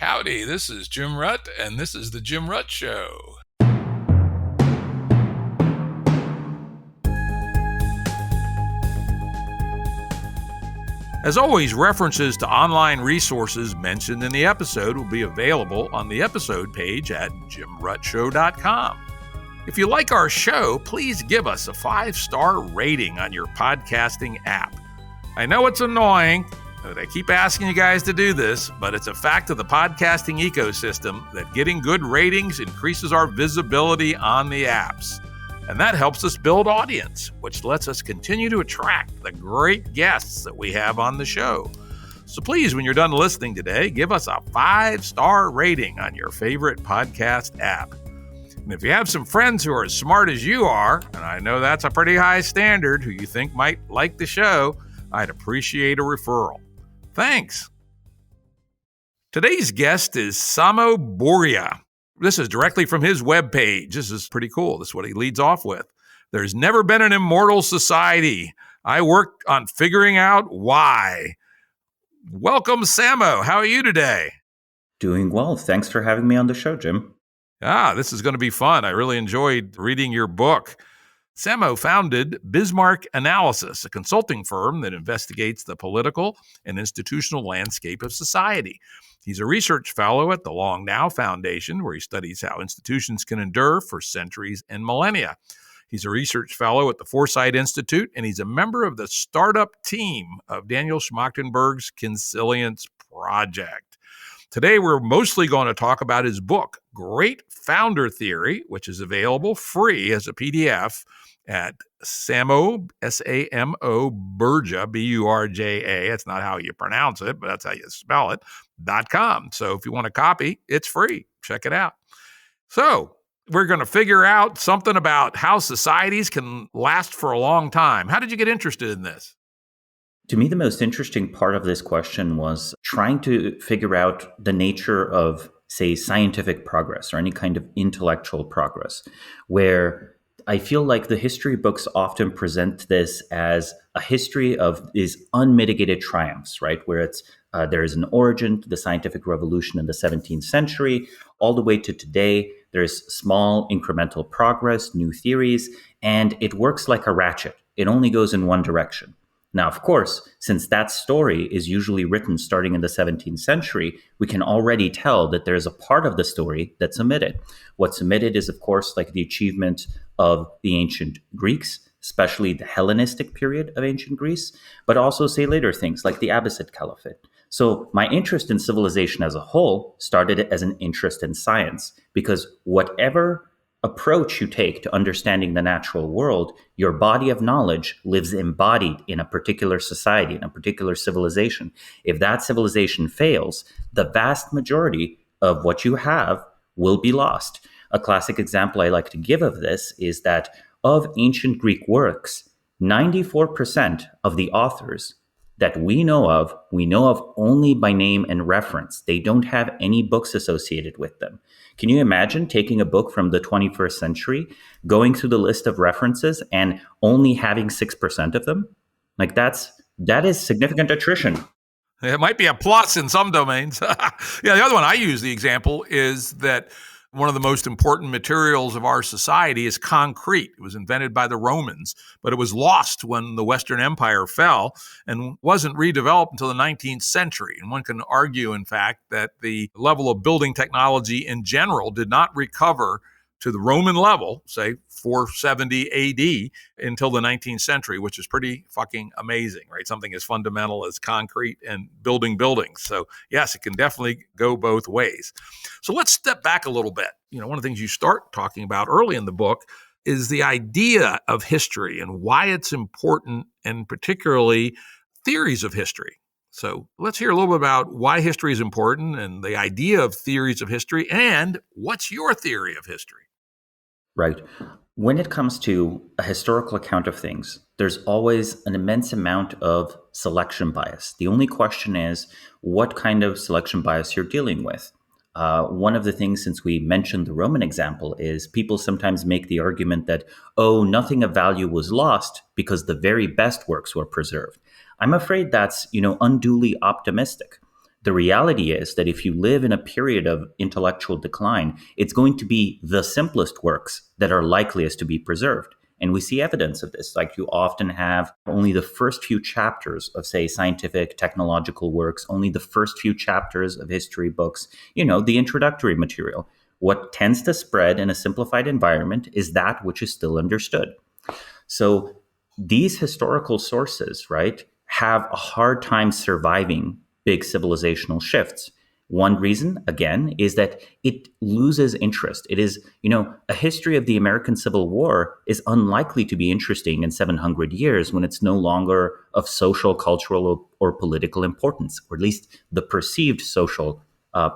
Howdy, this is Jim Rutt, and this is The Jim Rutt Show. As always, references to online resources mentioned in the episode will be available on the episode page at jimruttshow.com. If you like our show, please give us a 5-star rating on your podcasting app. I know it's annoying that I keep asking you guys to do this, but it's a fact of the podcasting ecosystem that getting good ratings increases our visibility on the apps. And that helps us build audience, which lets us continue to attract the great guests that we have on the show. So please, when you're done listening today, give us a 5-star rating on your favorite podcast app. And if you have some friends who are as smart as you are, and I know that's a pretty high standard, who you think might like the show, I'd appreciate a referral. Thanks. Today's guest is Samo Burja. This is directly from his webpage. This is pretty cool. This is what he leads off with. There's never been an immortal society. I worked on figuring out why. Welcome, Samo. How are you today? Doing well. Thanks for having me on the show, Jim. This is going to be fun. I really enjoyed reading your book. Samo founded Bismarck Analysis, a consulting firm that investigates the political and institutional landscape of society. He's a research fellow at the Long Now Foundation, where he studies how institutions can endure for centuries and millennia. He's a research fellow at the Foresight Institute, and he's a member of the startup team of Daniel Schmachtenberg's Consilience Project. Today, we're mostly going to talk about his book, Great Founder Theory, which is available free as a PDF at Samo, S-A-M-O, Burja, B-U-R-J-A. It's not how you pronounce it, but that's how you spell it, .com. So if you want a copy, it's free. Check it out. So we're going to figure out something about how societies can last for a long time. How did you get interested in this? To me, the most interesting part of this question was trying to figure out the nature of, say, scientific progress or any kind of intellectual progress, where I feel like the history books often present this as a history of these unmitigated triumphs, right? Where it's there is an origin to the scientific revolution in the 17th century, all the way to today. There's small incremental progress, new theories, and it works like a ratchet. It only goes in one direction. Now, of course, since that story is usually written starting in the 17th century, we can already tell that there's a part of the story that's omitted. What's omitted is, of course, like the achievement of the ancient Greeks, especially the Hellenistic period of ancient Greece, but also, say, later things like the Abbasid Caliphate. So my interest in civilization as a whole started as an interest in science, because whatever approach you take to understanding the natural world, your body of knowledge lives embodied in a particular society, in a particular civilization. If that civilization fails, the vast majority of what you have will be lost. A classic example I like to give of this is that of ancient Greek works, 94% of the authors that we know of only by name and reference. They don't have any books associated with them. Can you imagine taking a book from the 21st century, going through the list of references and only having 6% of them? Like that is significant attrition. It might be a plus in some domains. The other one I use the example is that one of the most important materials of our society is concrete. It was invented by the Romans, but it was lost when the Western Empire fell and wasn't redeveloped until the 19th century. And one can argue, in fact, that the level of building technology in general did not recover to the Roman level, say 470 AD, until the 19th century, which is pretty fucking amazing, right? Something as fundamental as concrete and building buildings. So yes, it can definitely go both ways. So let's step back a little bit. One of the things you start talking about early in the book is the idea of history and why it's important, and particularly theories of history. So let's hear a little bit about why history is important and the idea of theories of history, and what's your theory of history? Right. When it comes to a historical account of things, there's always an immense amount of selection bias. The only question is what kind of selection bias you're dealing with. One of the things, since we mentioned the Roman example, is people sometimes make the argument that, nothing of value was lost because the very best works were preserved. I'm afraid that's, unduly optimistic. The reality is that if you live in a period of intellectual decline, it's going to be the simplest works that are likeliest to be preserved. And we see evidence of this. Like, you often have only the first few chapters of, say, scientific, technological works, only the first few chapters of history books, the introductory material. What tends to spread in a simplified environment is that which is still understood. So these historical sources, right, have a hard time surviving big civilizational shifts. One reason, again, is that it loses interest. It is, a history of the American Civil War is unlikely to be interesting in 700 years when it's no longer of social, cultural, or political importance, or at least the perceived social,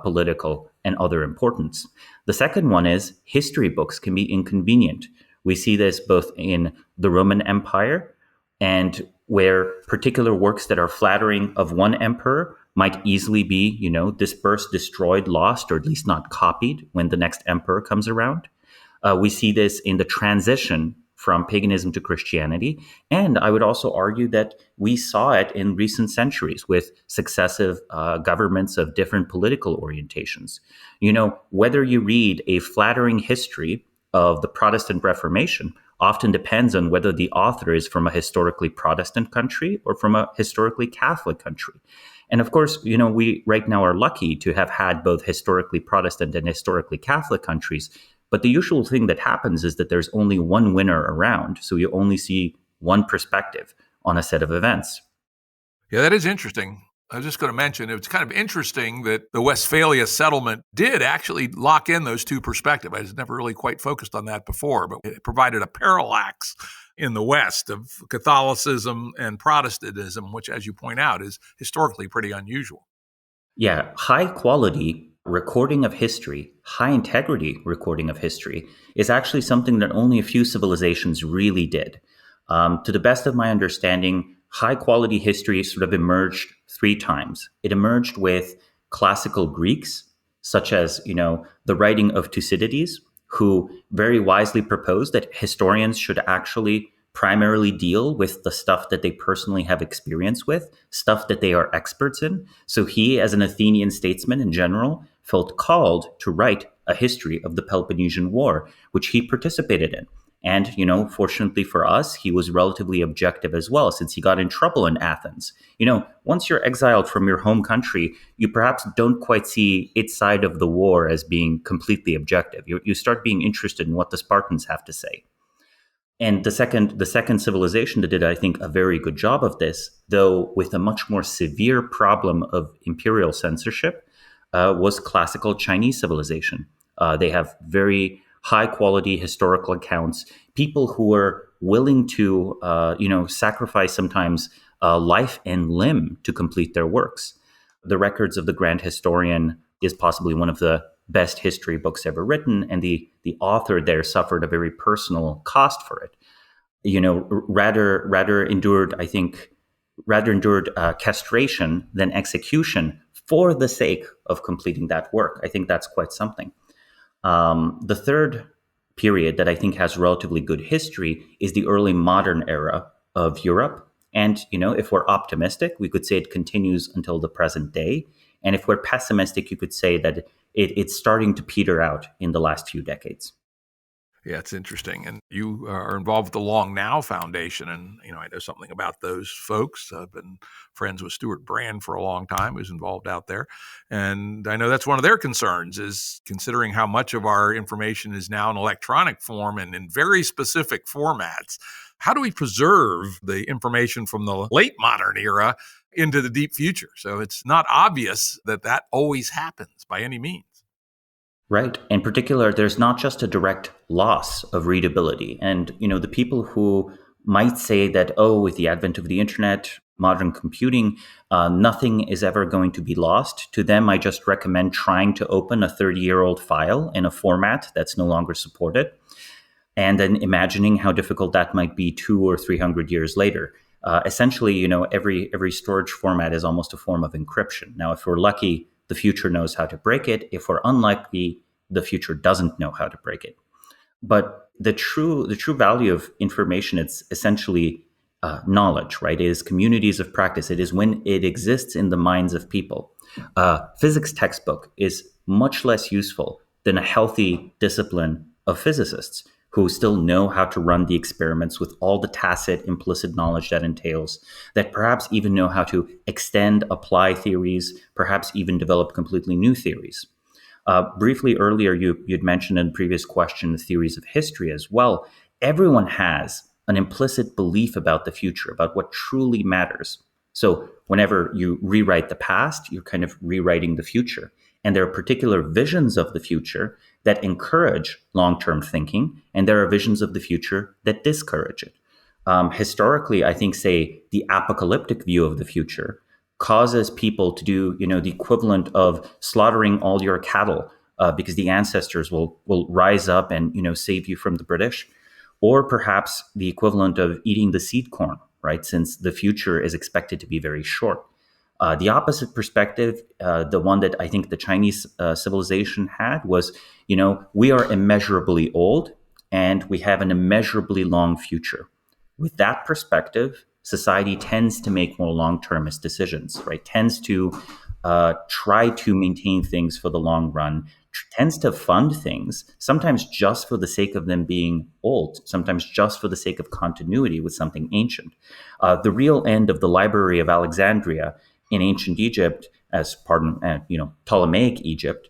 political, and other importance. The second one is history books can be inconvenient. We see this both in the Roman Empire, and where particular works that are flattering of one emperor might easily be, dispersed, destroyed, lost, or at least not copied when the next emperor comes around. We see this in the transition from paganism to Christianity. And I would also argue that we saw it in recent centuries with successive governments of different political orientations. Whether you read a flattering history of the Protestant Reformation often depends on whether the author is from a historically Protestant country or from a historically Catholic country. And of course, we right now are lucky to have had both historically Protestant and historically Catholic countries. But the usual thing that happens is that there's only one winner around. So you only see one perspective on a set of events. Yeah, that is interesting. I was just going to mention, it's kind of interesting that the Westphalia settlement did actually lock in those two perspectives. I was never really quite focused on that before, but it provided a parallax in the West of Catholicism and Protestantism, which, as you point out, is historically pretty unusual. Yeah, high quality recording of history, high integrity recording of history is actually something that only a few civilizations really did. To the best of my understanding, high quality history sort of emerged three times. It emerged with classical Greeks, such as, the writing of Thucydides, who very wisely proposed that historians should actually primarily deal with the stuff that they personally have experience with, stuff that they are experts in. So he, as an Athenian statesman in general, felt called to write a history of the Peloponnesian War, which he participated in. And, fortunately for us, he was relatively objective as well, since he got in trouble in Athens. Once you're exiled from your home country, you perhaps don't quite see its side of the war as being completely objective. You start being interested in what the Spartans have to say. And the second civilization that did, I think, a very good job of this, though with a much more severe problem of imperial censorship, was classical Chinese civilization. They have very high quality historical accounts, people who were willing to, sacrifice sometimes life and limb to complete their works. The Records of the Grand Historian is possibly one of the best history books ever written, and the author there suffered a very personal cost for it. Rather endured castration than execution for the sake of completing that work. I think that's quite something. The third period that I think has relatively good history is the early modern era of Europe. And, if we're optimistic, we could say it continues until the present day. And if we're pessimistic, you could say that it's starting to peter out in the last few decades. Yeah, it's interesting. And you are involved with the Long Now Foundation. And, I know something about those folks. I've been friends with Stuart Brand for a long time, who's involved out there. And I know that's one of their concerns, is considering how much of our information is now in electronic form and in very specific formats. How do we preserve the information from the late modern era into the deep future? So it's not obvious that always happens by any means. Right. In particular, there's not just a direct loss of readability. And, the people who might say that, with the advent of the internet, modern computing, nothing is ever going to be lost. To them, I just recommend trying to open a 30-year-old file in a format that's no longer supported, and then imagining how difficult that might be 200 or 300 years later. Essentially, every storage format is almost a form of encryption. Now, if we're lucky, the future knows how to break it. If we're unlucky, the future doesn't know how to break it. But the true value of information, it's essentially knowledge, right? It is communities of practice. It is when it exists in the minds of people. A physics textbook is much less useful than a healthy discipline of physicists who still know how to run the experiments with all the tacit, implicit knowledge that entails, that perhaps even know how to extend, apply theories, perhaps even develop completely new theories. Briefly earlier, you'd mentioned in the previous question the theories of history as well. Everyone has an implicit belief about the future, about what truly matters. So whenever you rewrite the past, you're kind of rewriting the future. And there are particular visions of the future that encourage long-term thinking, and there are visions of the future that discourage it. Historically, I think, say, the apocalyptic view of the future causes people to do, the equivalent of slaughtering all your cattle because the ancestors will rise up and, save you from the British, or perhaps the equivalent of eating the seed corn, right? Since the future is expected to be very short. The opposite perspective, the one that I think the Chinese civilization had was, we are immeasurably old and we have an immeasurably long future. With that perspective, society tends to make more long-termist decisions, right? Tends to try to maintain things for the long run, tends to fund things, sometimes just for the sake of them being old, sometimes just for the sake of continuity with something ancient. The real end of the Library of Alexandria in ancient Egypt, Ptolemaic Egypt,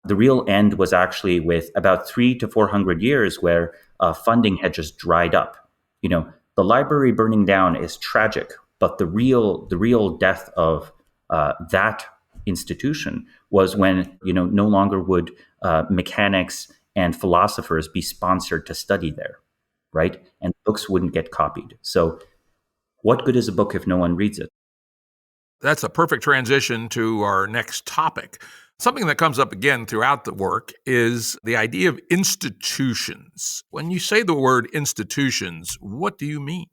the real end was actually with about 300 to 400 years where funding had just dried up. The library burning down is tragic, but the real death of that institution was when no longer would mechanics and philosophers be sponsored to study there, right? And books wouldn't get copied. So, what good is a book if no one reads it? That's a perfect transition to our next topic. Something that comes up again throughout the work is the idea of institutions. When you say the word institutions, what do you mean?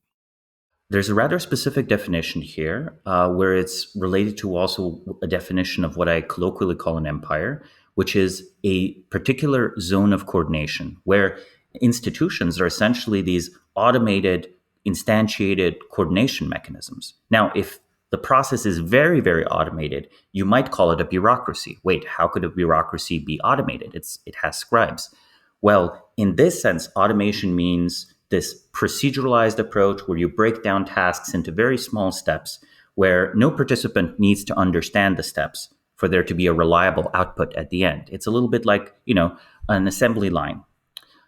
There's a rather specific definition here where it's related to also a definition of what I colloquially call an empire, which is a particular zone of coordination where institutions are essentially these automated, instantiated coordination mechanisms. Now, if the process is very, very automated, you might call it a bureaucracy. Wait, how could a bureaucracy be automated? It has scribes. Well, in this sense, automation means this proceduralized approach where you break down tasks into very small steps where no participant needs to understand the steps for there to be a reliable output at the end. It's a little bit like, an assembly line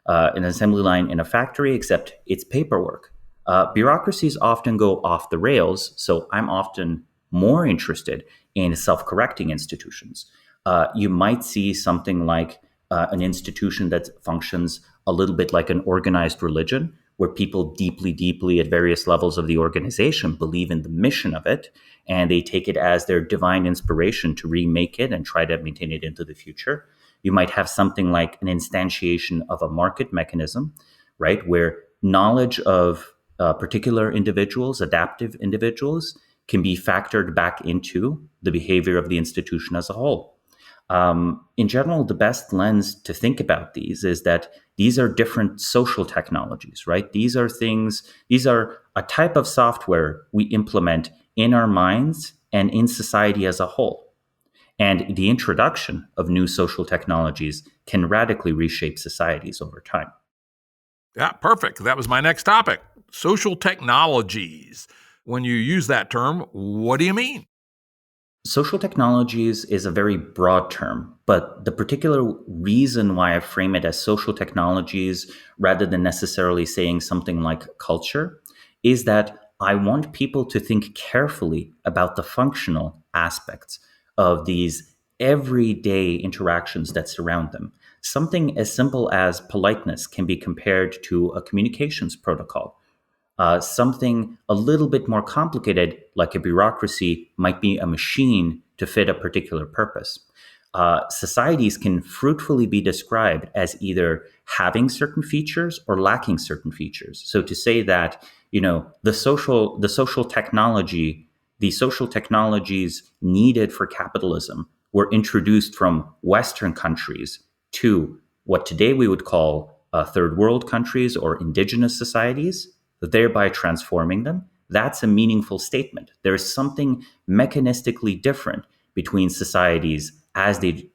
in a factory, except it's paperwork. Bureaucracies often go off the rails, so I'm often more interested in self-correcting institutions. You might see something like an institution that functions a little bit like an organized religion, where people deeply, deeply at various levels of the organization believe in the mission of it, and they take it as their divine inspiration to remake it and try to maintain it into the future. You might have something like an instantiation of a market mechanism, right, where knowledge of particular individuals, adaptive individuals, can be factored back into the behavior of the institution as a whole. In general, the best lens to think about these is that these are different social technologies, right? These are a type of software we implement in our minds and in society as a whole. And the introduction of new social technologies can radically reshape societies over time. Yeah, perfect. That was my next topic. Social technologies. When you use that term, what do you mean? Social technologies is a very broad term, but the particular reason why I frame it as social technologies rather than necessarily saying something like culture is that I want people to think carefully about the functional aspects of these everyday interactions that surround them. Something as simple as politeness can be compared to a communications protocol. Something a little bit more complicated, like a bureaucracy, might be a machine to fit a particular purpose. Societies can fruitfully be described as either having certain features or lacking certain features. So to say that, the social technologies needed for capitalism were introduced from Western countries to what today we would call third world countries or indigenous societies, thereby transforming them, that's a meaningful statement. There is something mechanistically different between societies as they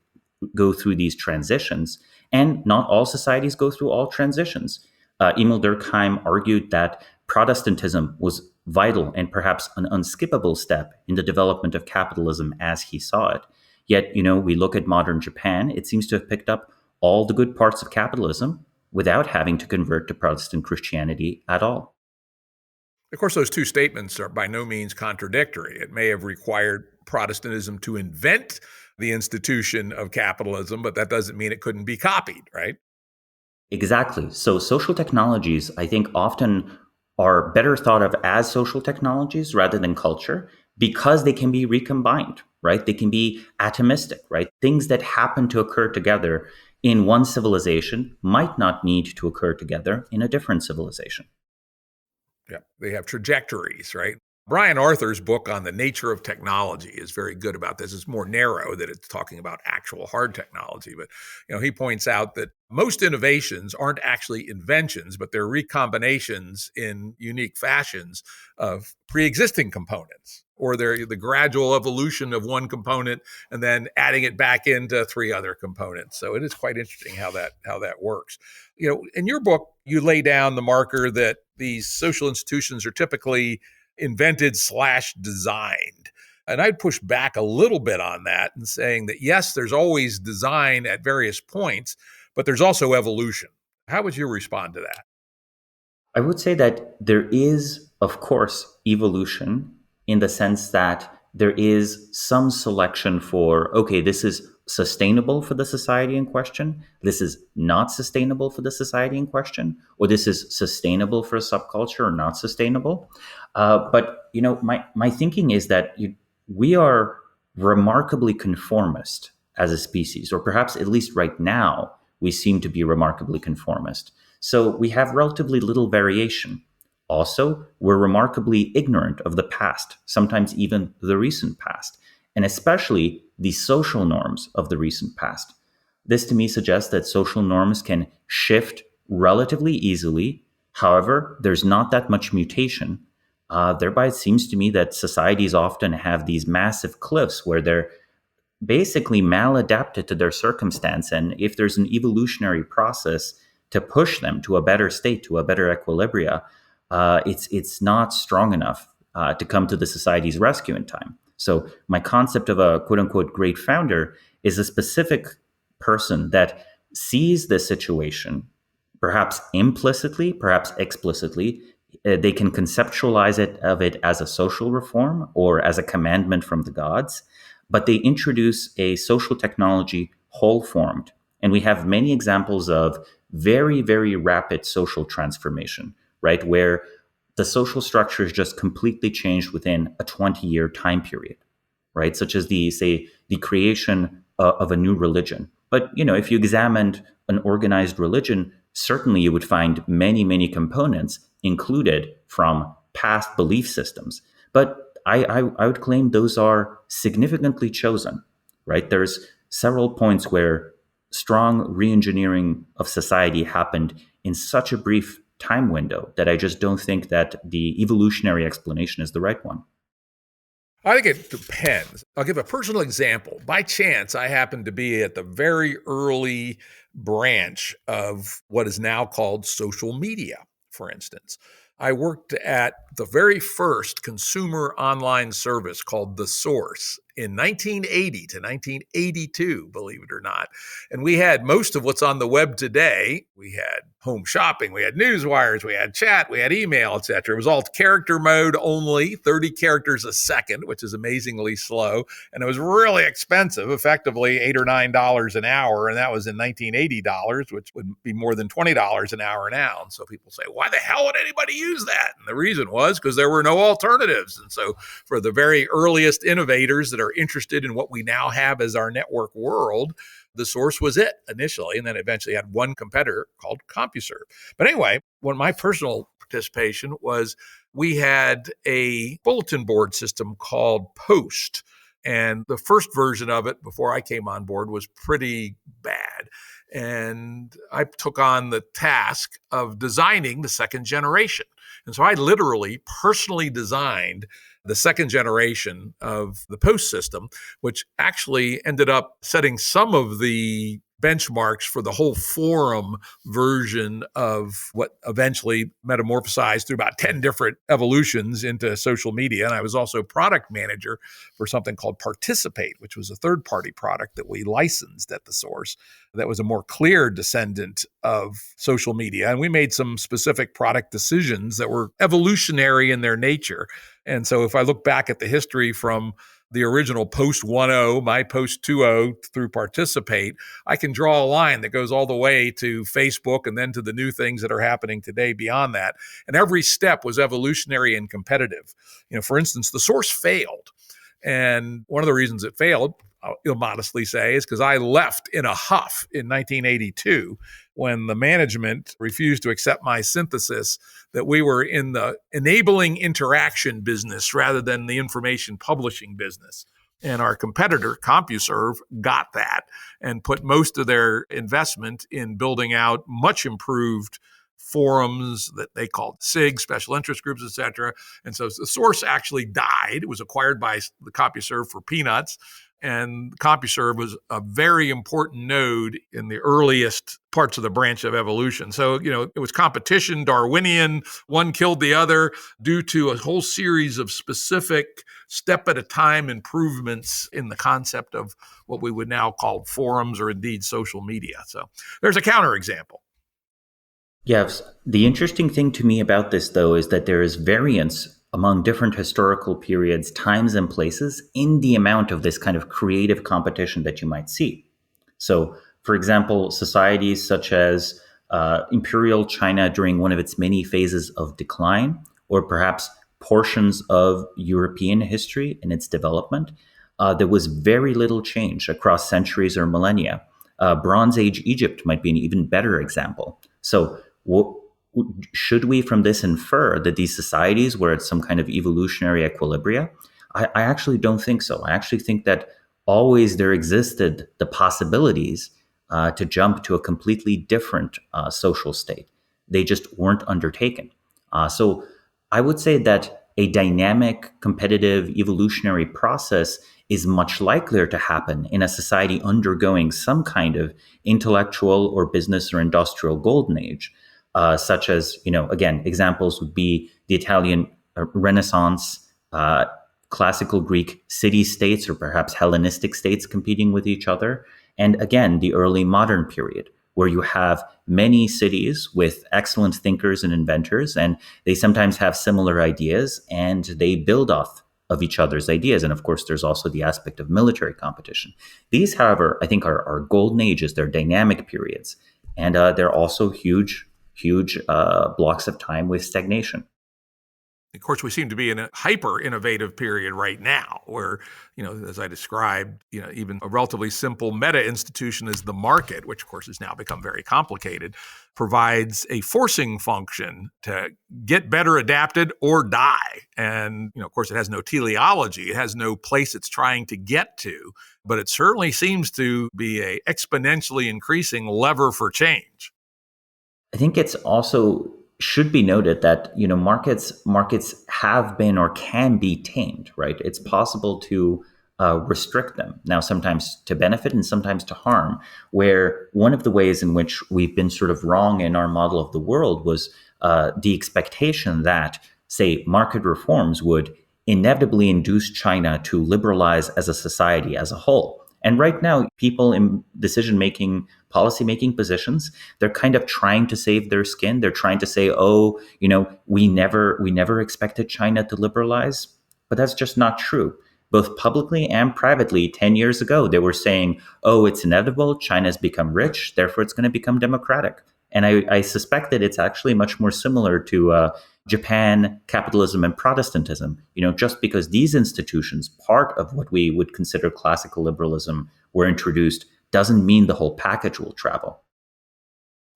go through these transitions. And not all societies go through all transitions. Emil Durkheim argued that Protestantism was vital and perhaps an unskippable step in the development of capitalism as he saw it. Yet, we look at modern Japan, it seems to have picked up all the good parts of capitalism without having to convert to Protestant Christianity at all. Of course, those two statements are by no means contradictory. It may have required Protestantism to invent the institution of capitalism, but that doesn't mean it couldn't be copied, right? Exactly. So social technologies, I think, often are better thought of as social technologies rather than culture because they can be recombined, right? They can be atomistic, right? Things that happen to occur together in one civilization might not need to occur together in a different civilization. Yeah, they have trajectories, right? Brian Arthur's book on the nature of technology is very good about this. It's more narrow that it's talking about actual hard technology. But, he points out that most innovations aren't actually inventions, but they're recombinations in unique fashions of pre-existing components, or they're the gradual evolution of one component and then adding it back into three other components. So it is quite interesting how that works. In your book, you lay down the marker that these social institutions are typically invented/designed. And I'd push back a little bit on that and saying that, yes, there's always design at various points, but there's also evolution. How would you respond to that? I would say that there is, of course, evolution in the sense that there is some selection for, okay, this is sustainable for the society in question, this is not sustainable for the society in question, or this is sustainable for a subculture or not sustainable. But my thinking is that we are remarkably conformist as a species, or perhaps at least right now, we seem to be remarkably conformist. So we have relatively little variation. Also, we're remarkably ignorant of the past, sometimes even the recent past, and especially the social norms of the recent past. This to me suggests that social norms can shift relatively easily. However, there's not that much mutation. Thereby, it seems to me that societies often have these massive cliffs where they're basically maladapted to their circumstance. And if there's an evolutionary process to push them to a better state, to a better equilibria, it's not strong enough to come to the society's rescue in time. So my concept of a quote unquote great founder is a specific person that sees the situation, perhaps implicitly, perhaps explicitly. They can conceptualize it as a social reform or as a commandment from the gods, but they introduce a social technology whole formed. And we have many examples of very, very rapid social transformation, right? Where the social structure is just completely changed within a 20-year time period, right? Such as the creation of a new religion. But, if you examined an organized religion, certainly you would find many, many components included from past belief systems. But I would claim those are significantly chosen, right? There's several points where strong re-engineering of society happened in such a brief time window that I just don't think that the evolutionary explanation is the right one. I think it depends. I'll give a personal example. By chance, I happened to be at the very early branch of what is now called social media, for instance. I worked at the very first consumer online service called The Source in 1980 to 1982, believe it or not. And we had most of what's on the web today. We had home shopping, we had news wires, we had chat, we had email, etc. It was all character mode only, 30 characters a second, which is amazingly slow. And it was really expensive, effectively $8 or $9 an hour. And that was in 1980 dollars, which would be more than $20 an hour now. And so people say, why the hell would anybody use that? And the reason was because there were no alternatives. And so for the very earliest innovators that are interested in what we now have as our network world, The Source was it initially, and then eventually had one competitor called CompuServe. But anyway, when my personal participation was, we had a bulletin board system called Post. And the first version of it before I came on board was pretty bad. And I took on the task of designing the second generation. And so I literally personally designed the second generation of the post system, which actually ended up setting some of the benchmarks for the whole forum version of what eventually metamorphosized through about 10 different evolutions into social media. And I was also product manager for something called Participate, which was a third-party product that we licensed at the source that was a more clear descendant of social media. And we made some specific product decisions that were evolutionary in their nature. And so if I look back at the history from the original Post 1.0, my Post 2.0 through Participate, I can draw a line that goes all the way to Facebook and then to the new things that are happening today beyond that. And every step was evolutionary and competitive. For instance, the source failed. And one of the reasons it failed, I'll modestly say, is because I left in a huff in 1982 when the management refused to accept my synthesis that we were in the enabling interaction business rather than the information publishing business. And our competitor, CompuServe, got that and put most of their investment in building out much improved forums that they called SIG, special interest groups, et cetera. And so the source actually died. It was acquired by the CompuServe for peanuts. And CompuServe was a very important node in the earliest parts of the branch of evolution. So, it was competition, Darwinian, one killed the other due to a whole series of specific step-at-a-time improvements in the concept of what we would now call forums or indeed social media. So there's a counterexample. Yes. The interesting thing to me about this, though, is that there is variance among different historical periods, times, and places in the amount of this kind of creative competition that you might see. So, for example, societies such as Imperial China during one of its many phases of decline, or perhaps portions of European history in its development, there was very little change across centuries or millennia. Bronze Age Egypt might be an even better example. So, should we from this infer that these societies were at some kind of evolutionary equilibria? I actually don't think so. I actually think that always there existed the possibilities to jump to a completely different social state. They just weren't undertaken. So I would say that a dynamic, competitive, evolutionary process is much likelier to happen in a society undergoing some kind of intellectual or business or industrial golden age. Such as, again, examples would be the Italian Renaissance, classical Greek city-states, or perhaps Hellenistic states competing with each other. And again, the early modern period, where you have many cities with excellent thinkers and inventors, and they sometimes have similar ideas, and they build off of each other's ideas. And of course, there's also the aspect of military competition. These, however, I think are golden ages. They're dynamic periods. And they're also huge blocks of time with stagnation. Of course, we seem to be in a hyper-innovative period right now where, as I described, even a relatively simple meta-institution as the market, which of course has now become very complicated, provides a forcing function to get better adapted or die. And, of course, it has no teleology. It has no place it's trying to get to, but it certainly seems to be a exponentially increasing lever for change. I think it's also should be noted that markets have been or can be tamed, right? It's possible to restrict them now, sometimes to benefit and sometimes to harm. Where one of the ways in which we've been sort of wrong in our model of the world was the expectation that, say, market reforms would inevitably induce China to liberalize as a society as a whole. And right now, people in decision-making, policy-making positions, they're kind of trying to save their skin. They're trying to say, we never expected China to liberalize. But that's just not true. Both publicly and privately, 10 years ago, they were saying, it's inevitable. China's become rich, therefore it's going to become democratic. And I suspect that it's actually much more similar to Japan, capitalism, and Protestantism. Just because these institutions, part of what we would consider classical liberalism, were introduced, doesn't mean the whole package will travel.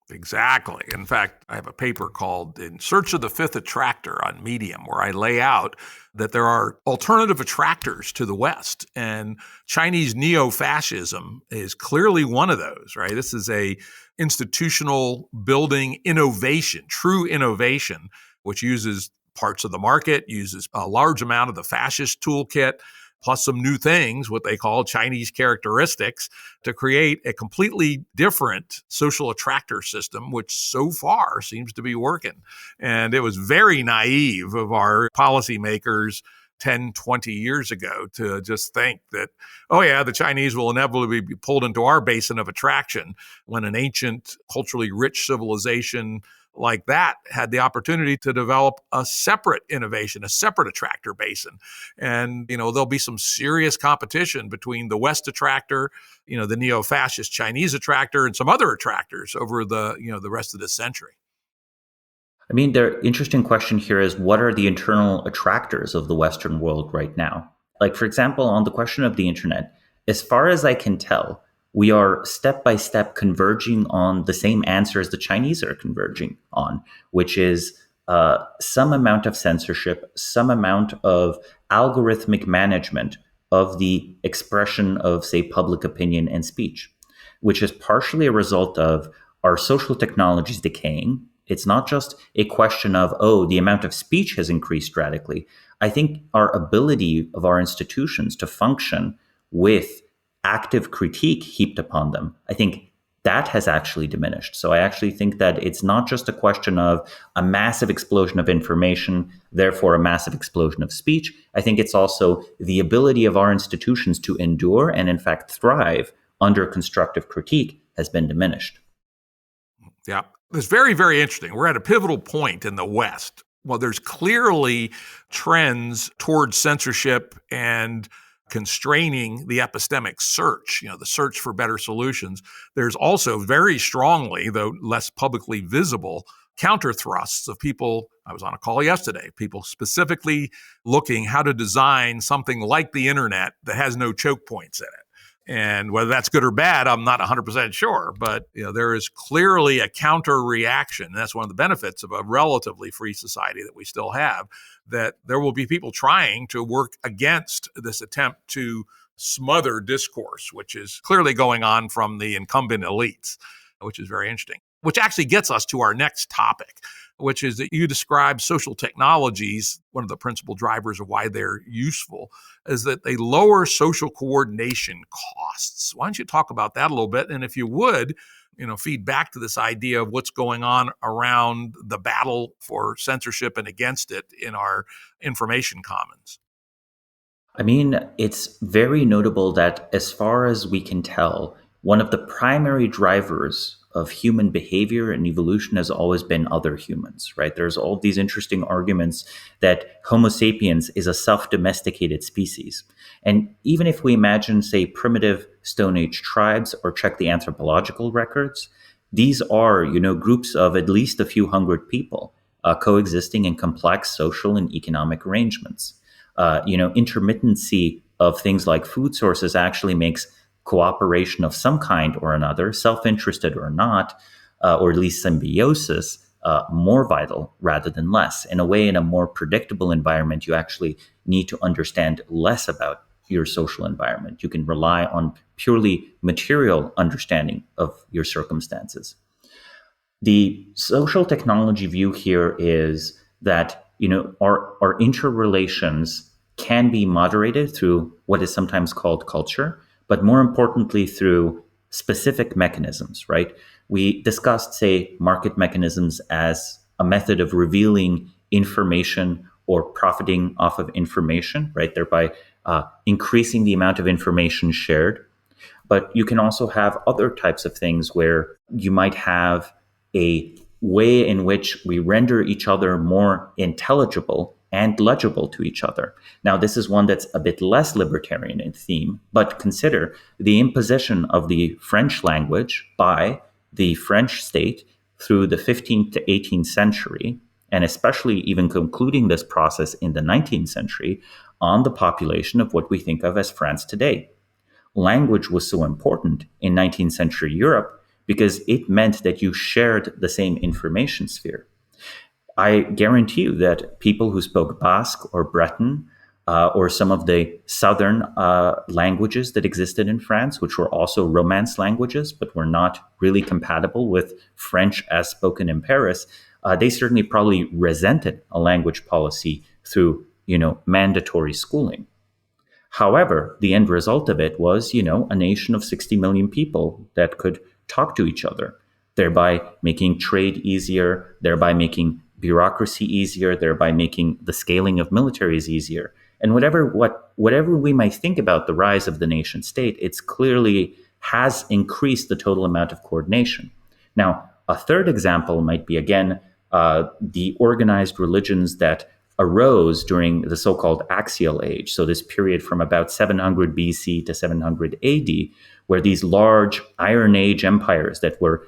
Exactly. In fact, I have a paper called In Search of the Fifth Attractor on Medium, where I lay out that there are alternative attractors to the West, and Chinese neo-fascism is clearly one of those, right? This is a institutional building innovation, true innovation, which uses parts of the market, uses a large amount of the fascist toolkit, plus some new things, what they call Chinese characteristics, to create a completely different social attractor system, which so far seems to be working. And it was very naive of our policymakers 10, 20 years ago to just think that, oh yeah, the Chinese will inevitably be pulled into our basin of attraction when an ancient, culturally rich civilization like that had the opportunity to develop a separate innovation, a separate attractor basin. And, there'll be some serious competition between the West attractor, the neo-fascist Chinese attractor, and some other attractors over the rest of this century. I mean, the interesting question here is, what are the internal attractors of the Western world right now? Like, for example, on the question of the internet, as far as I can tell, we are step by step converging on the same answers the Chinese are converging on, which is some amount of censorship, some amount of algorithmic management of the expression of, say, public opinion and speech, which is partially a result of our social technologies decaying. It's not just a question of, the amount of speech has increased radically. I think our ability of our institutions to function with active critique heaped upon them, I think that has actually diminished. So I actually think that it's not just a question of a massive explosion of information, therefore a massive explosion of speech. I think it's also the ability of our institutions to endure and in fact thrive under constructive critique has been diminished. Yeah, it's very, very interesting. We're at a pivotal point in the West. Well, there's clearly trends towards censorship and constraining the epistemic search, the search for better solutions. There's also very strongly, though less publicly visible, counter thrusts of people. I was on a call yesterday, people specifically looking how to design something like the internet that has no choke points in it. And whether that's good or bad, I'm not 100% sure. But there is clearly a counter reaction. And that's one of the benefits of a relatively free society that we still have, that there will be people trying to work against this attempt to smother discourse, which is clearly going on from the incumbent elites, which is very interesting. Which actually gets us to our next topic, which is that you describe social technologies. One of the principal drivers of why they're useful is that they lower social coordination costs. Why don't you talk about that a little bit? And if you would, feed back to this idea of what's going on around the battle for censorship and against it in our information commons. I mean, it's very notable that as far as we can tell, one of the primary drivers of human behavior and evolution has always been other humans, right? There's all these interesting arguments that Homo sapiens is a self-domesticated species. And even if we imagine, say, primitive Stone Age tribes or check the anthropological records, these are, groups of at least a few hundred people coexisting in complex social and economic arrangements. Intermittency of things like food sources actually makes cooperation of some kind or another, self-interested or not, or at least symbiosis, more vital rather than less. In a way, in a more predictable environment, you actually need to understand less about your social environment. You can rely on purely material understanding of your circumstances. The social technology view here is that our interrelations can be moderated through what is sometimes called culture, but more importantly through specific mechanisms, right? We discussed, say, market mechanisms as a method of revealing information or profiting off of information, right? Thereby increasing the amount of information shared. But you can also have other types of things where you might have a way in which we render each other more intelligible and legible to each other. Now, this is one that's a bit less libertarian in theme, but consider the imposition of the French language by the French state through the 15th to 18th century, and especially even concluding this process in the 19th century on the population of what we think of as France today. Language was so important in 19th century Europe because it meant that you shared the same information sphere. I guarantee you that people who spoke Basque or Breton or some of the southern languages that existed in France, which were also Romance languages, but were not really compatible with French as spoken in Paris, They certainly probably resented a language policy through, mandatory schooling. However, the end result of it was, a nation of 60 million people that could talk to each other, thereby making trade easier, thereby making bureaucracy easier, thereby making the scaling of militaries easier. And whatever we might think about the rise of the nation state, it's clearly has increased the total amount of coordination. Now, a third example might be, again, the organized religions that arose during the so-called Axial Age. So this period from about 700 BC to 700 AD, where these large Iron Age empires that were,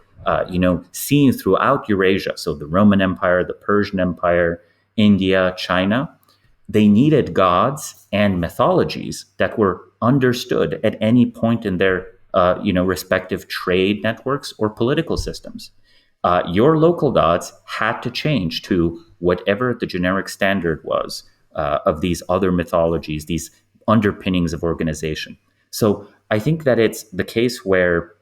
seen throughout Eurasia, so the Roman Empire, the Persian Empire, India, China, they needed gods and mythologies that were understood at any point in their, respective trade networks or political systems. Your local gods had to change to whatever the generic standard was of these other mythologies, these underpinnings of organization. So I think that it's the case where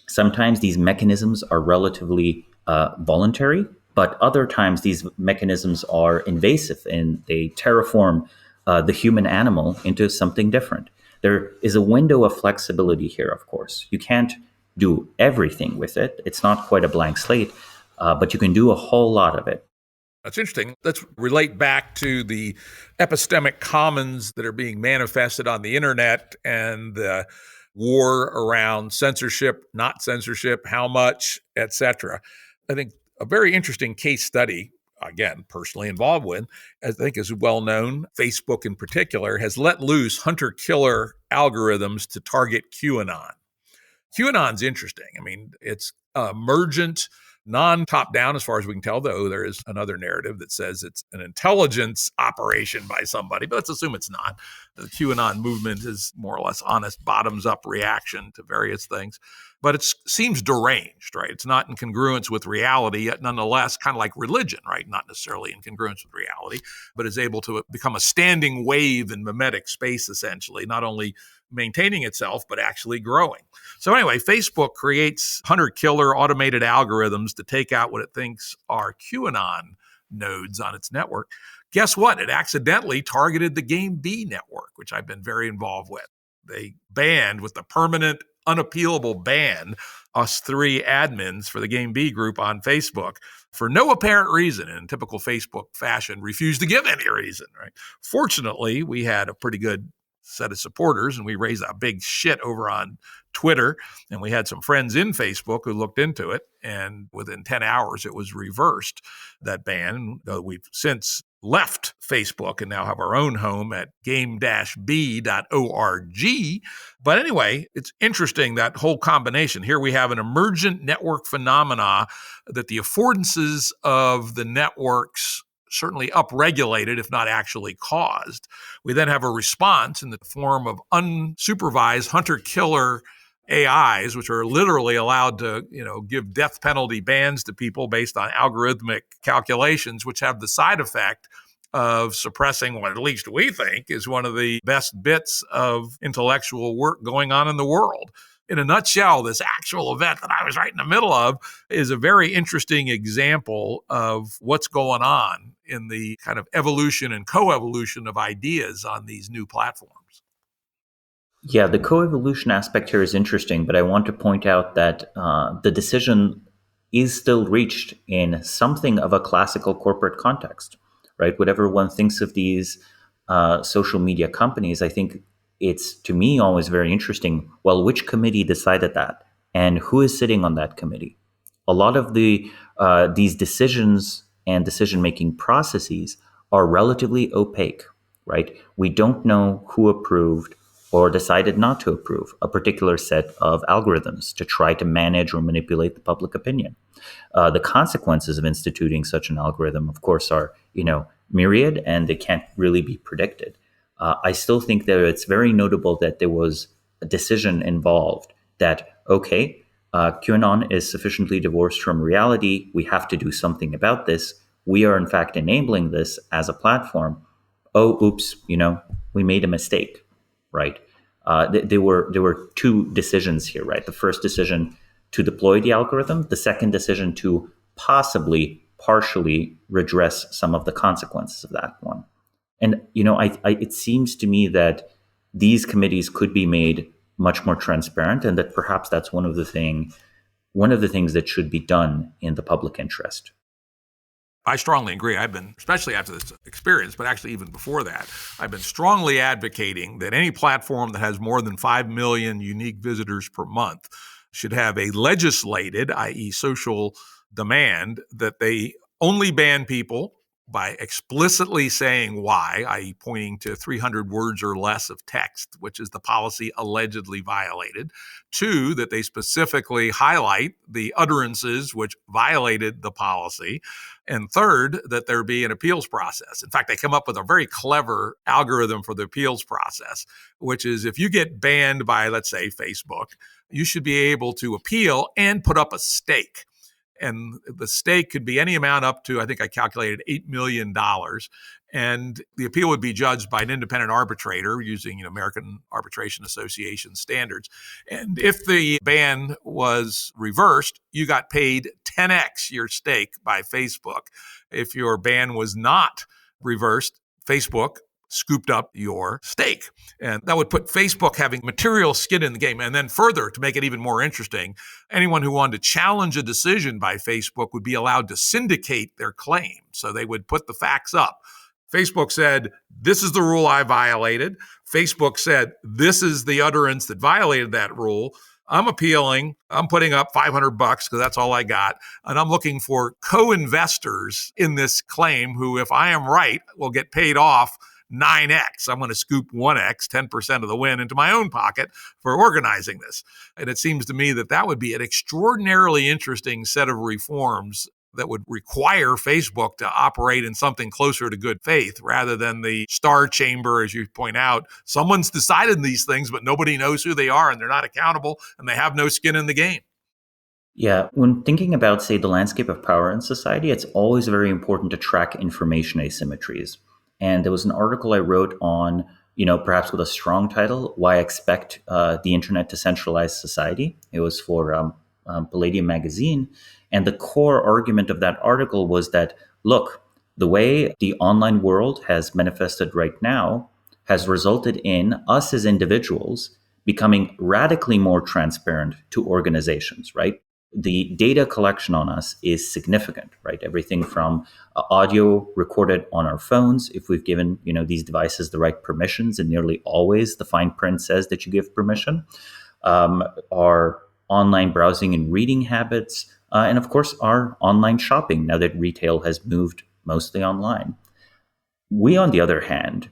sometimes these mechanisms are relatively voluntary, but other times these mechanisms are invasive and they terraform the human animal into something different. There is a window of flexibility here, of course. You can't do everything with it. It's not quite a blank slate, but you can do a whole lot of it. That's interesting. Let's relate back to the epistemic commons that are being manifested on the internet and the war around censorship, not censorship, how much, etc. I think a very interesting case study, again, personally involved with, I think is well known, Facebook in particular, has let loose hunter-killer algorithms to target QAnon. QAnon's interesting. I mean, it's emergent, non-top-down as far as we can tell, though there is another narrative that says it's an intelligence operation by somebody, but let's assume it's not. The QAnon movement is more or less honest, bottoms-up reaction to various things. But it seems deranged, right? It's not in congruence with reality, yet nonetheless kind of like religion, right? Not necessarily in congruence with reality, but is able to become a standing wave in mimetic space, essentially, not only maintaining itself, but actually growing. So anyway, Facebook creates hunter-killer automated algorithms to take out what it thinks are QAnon nodes on its network. Guess what? It accidentally targeted the Game B network, which I've been very involved with. They banned, with the permanent, unappealable ban, us three admins for the Game B group on Facebook for no apparent reason, in typical Facebook fashion, refused to give any reason, right? Fortunately, we had a pretty good set of supporters, and we raised a big shit over on Twitter, and we had some friends in Facebook who looked into it, and within 10 hours it was reversed, that ban. We've since left Facebook and now have our own home at game-b.org. But anyway, it's interesting, that whole combination. Here we have an emergent network phenomena that the affordances of the networks certainly upregulated, if not actually caused. We then have a response in the form of unsupervised hunter-killer AIs, which are literally allowed to, give death penalty bans to people based on algorithmic calculations, which have the side effect of suppressing what at least we think is one of the best bits of intellectual work going on in the world. In a nutshell, this actual event that I was right in the middle of is a very interesting example of what's going on in the kind of evolution and co-evolution of ideas on these new platforms. Yeah, the co-evolution aspect here is interesting, but I want to point out that the decision is still reached in something of a classical corporate context, right? Whatever one thinks of these social media companies, I think it's, to me, always very interesting. Well, which committee decided that, and who is sitting on that committee? A lot of these decisions and decision-making processes are relatively opaque, right? We don't know who approved or decided not to approve a particular set of algorithms to try to manage or manipulate the public opinion. The consequences of instituting such an algorithm, of course, are myriad, and they can't really be predicted. I still think that it's very notable that there was a decision involved that, okay, QAnon is sufficiently divorced from reality. We have to do something about this. We are, in fact, enabling this as a platform. Oh, oops, we made a mistake, right? There were two decisions here, right? The first decision to deploy the algorithm, the second decision to possibly partially redress some of the consequences of that one. And it seems to me that these committees could be made much more transparent, and that perhaps that's one of the things that should be done in the public interest. I strongly agree. I've been, especially after this experience, but actually even before that, I've been strongly advocating that any platform that has more than 5 million unique visitors per month should have a legislated, i.e. social demand, that they only ban people by explicitly saying why, i.e. pointing to 300 words or less of text, which is the policy allegedly violated. 2, that they specifically highlight the utterances which violated the policy. And 3rd, that there be an appeals process. In fact, they come up with a very clever algorithm for the appeals process, which is if you get banned by, let's say, Facebook, you should be able to appeal and put up a stake. And the stake could be any amount up to, I think I calculated, $8 million. And the appeal would be judged by an independent arbitrator using American Arbitration Association standards. And if the ban was reversed, you got paid 10x your stake by Facebook. If your ban was not reversed, Facebook scooped up your stake. And that would put Facebook having material skin in the game. And then further, to make it even more interesting, anyone who wanted to challenge a decision by Facebook would be allowed to syndicate their claim. So they would put the facts up. Facebook said, this is the rule I violated. Facebook said, this is the utterance that violated that rule. I'm appealing. I'm putting up $500 because that's all I got. And I'm looking for co-investors in this claim who, if I am right, will get paid off 9x. I'm going to scoop 1x, 10% of the win, into my own pocket for organizing this. And it seems to me that that would be an extraordinarily interesting set of reforms that would require Facebook to operate in something closer to good faith rather than the star chamber, as you point out. Someone's decided these things, but nobody knows who they are, and they're not accountable, and they have no skin in the game. Yeah, when thinking about, say, the landscape of power in society, it's always very important to track information asymmetries. And there was an article I wrote on, perhaps with a strong title, Why I Expect the Internet to Centralize Society. It was for Palladium magazine. And the core argument of that article was that, look, the way the online world has manifested right now has resulted in us as individuals becoming radically more transparent to organizations, right? The data collection on us is significant, right? Everything from audio recorded on our phones, if we've given these devices the right permissions, and nearly always the fine print says that you give permission, our online browsing and reading habits, and of course our online shopping, now that retail has moved mostly online. We, on the other hand,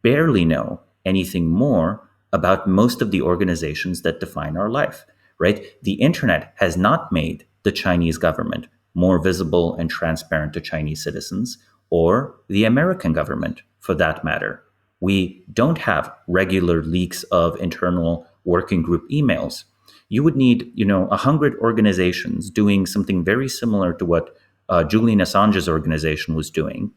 barely know anything more about most of the organizations that define our life. Right? The internet has not made the Chinese government more visible and transparent to Chinese citizens, or the American government, for that matter. We don't have regular leaks of internal working group emails. You would need, 100 organizations doing something very similar to what Julian Assange's organization was doing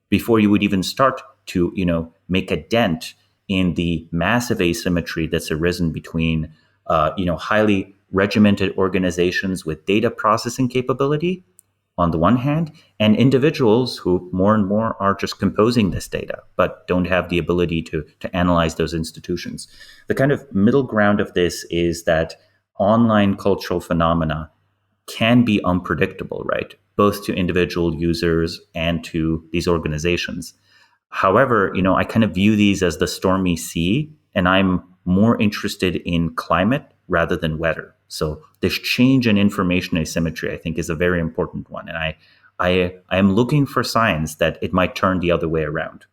before you would even start to, make a dent in the massive asymmetry that's arisen between highly regimented organizations with data processing capability on the one hand, and individuals who more and more are just composing this data, but don't have the ability to analyze those institutions. The kind of middle ground of this is that online cultural phenomena can be unpredictable, right? Both to individual users and to these organizations. However, I kind of view these as the stormy sea, and I'm more interested in climate rather than weather. So this change in information asymmetry, I think, is a very important one. And I am looking for signs that it might turn the other way around.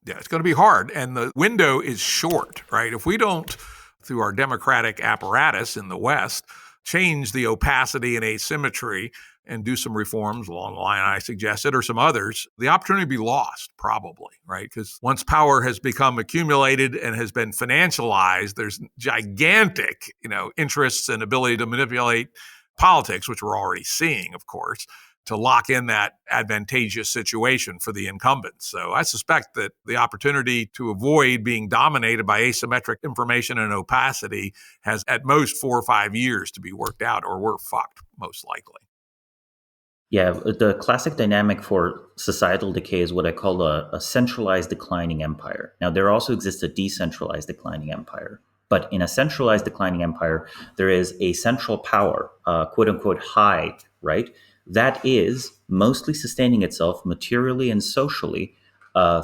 Yeah, it's going to be hard. And the window is short, right? If we don't, through our democratic apparatus in the West, change the opacity and asymmetry and do some reforms along the line I suggested, or some others, the opportunity will be lost, probably, right? Because once power has become accumulated and has been financialized, there's gigantic, interests and ability to manipulate politics, which we're already seeing, of course, to lock in that advantageous situation for the incumbents. So I suspect that the opportunity to avoid being dominated by asymmetric information and opacity has at most 4 or 5 years to be worked out, or we're fucked, most likely. Yeah, the classic dynamic for societal decay is what I call a centralized declining empire. Now, there also exists a decentralized declining empire. But in a centralized declining empire, there is a central power, quote unquote, high, right? That is mostly sustaining itself materially and socially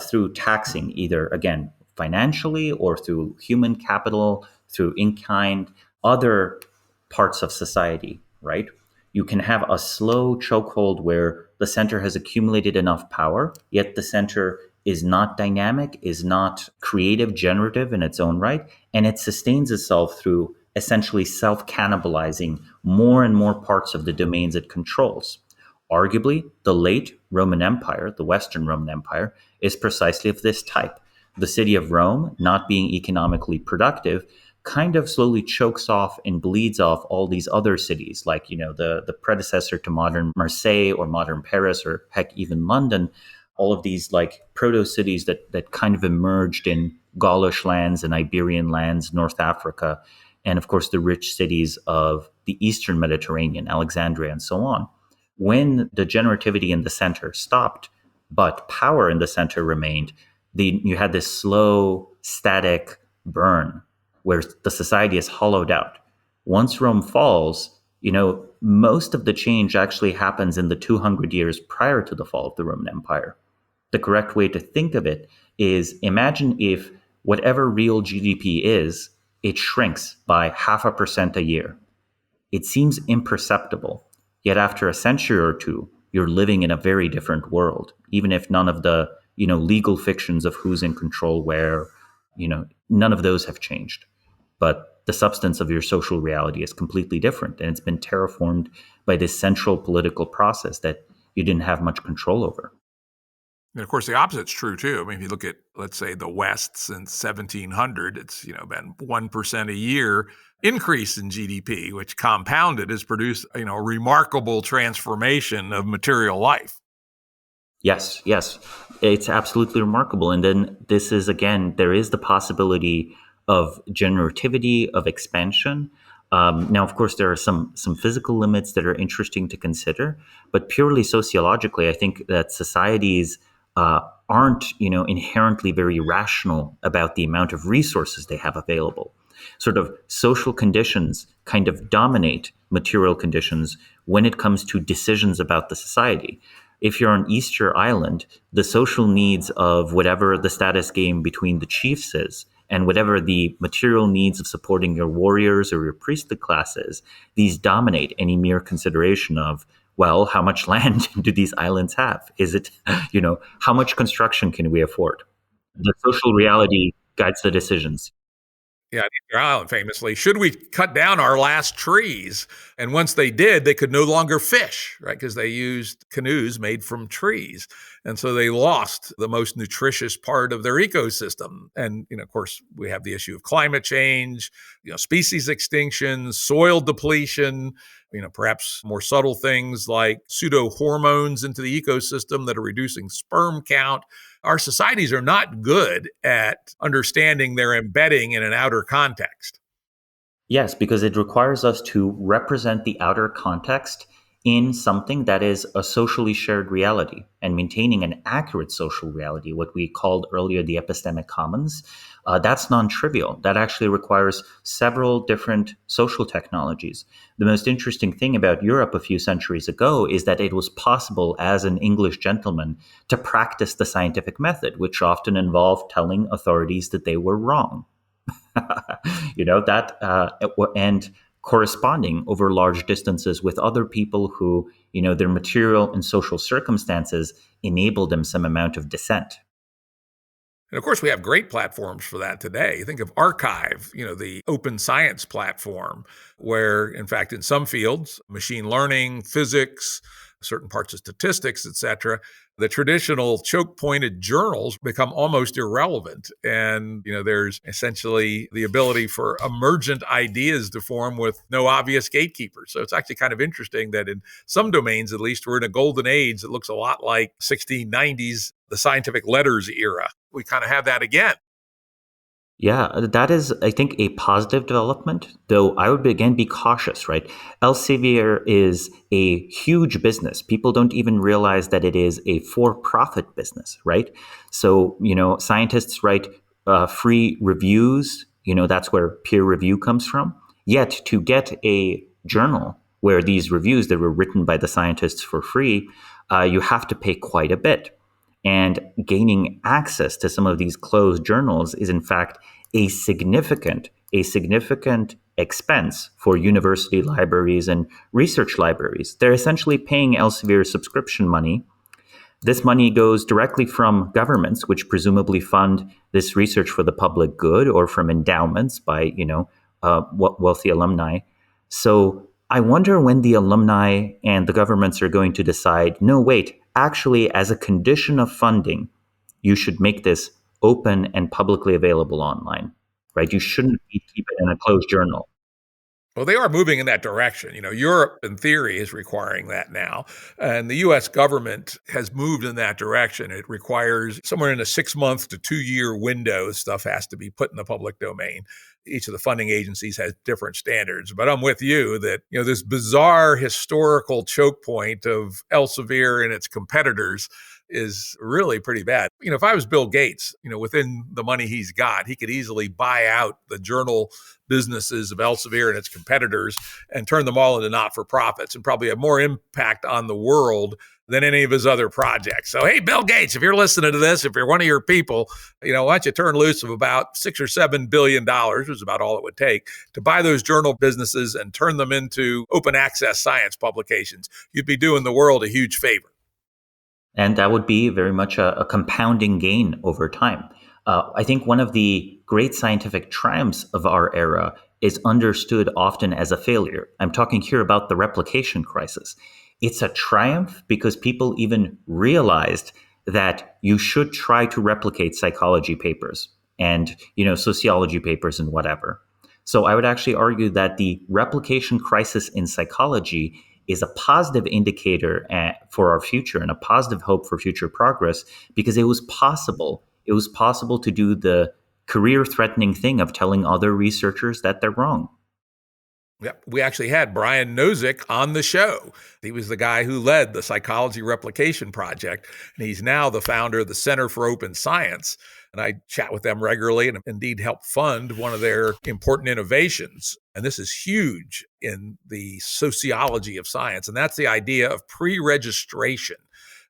through taxing, either, again, financially or through human capital, through in kind, other parts of society, right? You can have a slow chokehold where the center has accumulated enough power, yet the center is not dynamic, is not creative, generative in its own right, and it sustains itself through essentially self cannibalizing more and more parts of the domains it controls. Arguably, the late Roman Empire, the Western Roman Empire, is precisely of this type. The city of Rome, not being economically productive, kind of slowly chokes off and bleeds off all these other cities, like, the predecessor to modern Marseille or modern Paris or heck, even London, all of these like proto cities that kind of emerged in Gaulish lands and Iberian lands, North Africa, and of course the rich cities of the Eastern Mediterranean, Alexandria, and so on. When the generativity in the center stopped, but power in the center remained, you had this slow, static burn where the society is hollowed out. Once Rome falls, most of the change actually happens in the 200 years prior to the fall of the Roman Empire. The correct way to think of it is imagine if whatever real GDP is, it shrinks by 0.5% a year. It seems imperceptible. Yet after a century or two, you're living in a very different world, even if none of the, legal fictions of who's in control where, none of those have changed. But the substance of your social reality is completely different. And it's been terraformed by this central political process that you didn't have much control over. And of course, the opposite's true too. I mean, if you look at, let's say, the West since 1700, it's been 1% a year increase in GDP, which compounded has produced a remarkable transformation of material life. Yes, it's absolutely remarkable. And then this is again, there is the possibility of generativity, of expansion. Now, of course, there are some physical limits that are interesting to consider, but purely sociologically, I think that societies aren't, inherently very rational about the amount of resources they have available. Sort of social conditions kind of dominate material conditions when it comes to decisions about the society. If you're on Easter Island, the social needs of whatever the status game between the chiefs is, and whatever the material needs of supporting your warriors or your priestly classes, these dominate any mere consideration of, well, how much land do these islands have? Is it, how much construction can we afford? The social reality guides the decisions. Yeah, Easter Island famously, should we cut down our last trees? And once they did, they could no longer fish, right? Because they used canoes made from trees. And so they lost the most nutritious part of their ecosystem. And, of course, we have the issue of climate change, species extinction, soil depletion, perhaps more subtle things like pseudo hormones into the ecosystem that are reducing sperm count. Our societies are not good at understanding their embedding in an outer context. Yes, because it requires us to represent the outer context in something that is a socially shared reality and maintaining an accurate social reality, what we called earlier the epistemic commons. That's non-trivial. That actually requires several different social technologies. The most interesting thing about Europe a few centuries ago is that it was possible as an English gentleman to practice the scientific method, which often involved telling authorities that they were wrong. And corresponding over large distances with other people who, their material and social circumstances enable them some amount of dissent. And of course, we have great platforms for that today. Think of Archive, the open science platform, where, in fact, in some fields, machine learning, physics, certain parts of statistics, et cetera, the traditional choke-pointed journals become almost irrelevant. And, there's essentially the ability for emergent ideas to form with no obvious gatekeepers. So it's actually kind of interesting that in some domains, at least, we're in a golden age that looks a lot like 1690s, the scientific letters era. We kind of have that again. Yeah, that is, I think, a positive development, though I would again be cautious, right? Elsevier is a huge business. People don't even realize that it is a for-profit business, right? So, scientists write free reviews, that's where peer review comes from. Yet, to get a journal where these reviews that were written by the scientists for free, you have to pay quite a bit. And gaining access to some of these closed journals is, in fact, a significant expense for university libraries and research libraries. They're essentially paying Elsevier subscription money. This money goes directly from governments, which presumably fund this research for the public good, or from endowments by, wealthy alumni. So I wonder when the alumni and the governments are going to decide, no, wait, actually, as a condition of funding, you should make this open and publicly available online, right? You shouldn't keep it in a closed journal. Well, they are moving in that direction. Europe, in theory, is requiring that now. And the U.S. government has moved in that direction. It requires somewhere in a 6-month to 2-year window, stuff has to be put in the public domain. Each of the funding agencies has different standards. But I'm with you that, this bizarre historical choke point of Elsevier and its competitors is really pretty bad. If I was Bill Gates, within the money he's got, he could easily buy out the journal businesses of Elsevier and its competitors and turn them all into not-for-profits and probably have more impact on the world than any of his other projects. So, hey, Bill Gates, if you're listening to this, if you're one of your people, why don't you turn loose of about $6 or $7 billion, which is about all it would take, to buy those journal businesses and turn them into open access science publications. You'd be doing the world a huge favor. And that would be very much a compounding gain over time. I think one of the great scientific triumphs of our era is understood often as a failure. I'm talking here about the replication crisis. It's a triumph because people even realized that you should try to replicate psychology papers and, sociology papers and whatever. So I would actually argue that the replication crisis in psychology is a positive indicator for our future and a positive hope for future progress, because it was possible. It was possible to do the career-threatening thing of telling other researchers that they're wrong. Yep. We actually had Brian Nozick on the show. He was the guy who led the Psychology Replication Project, and he's now the founder of the Center for Open Science. And I chat with them regularly and indeed help fund one of their important innovations. And this is huge in the sociology of science. And that's the idea of pre-registration.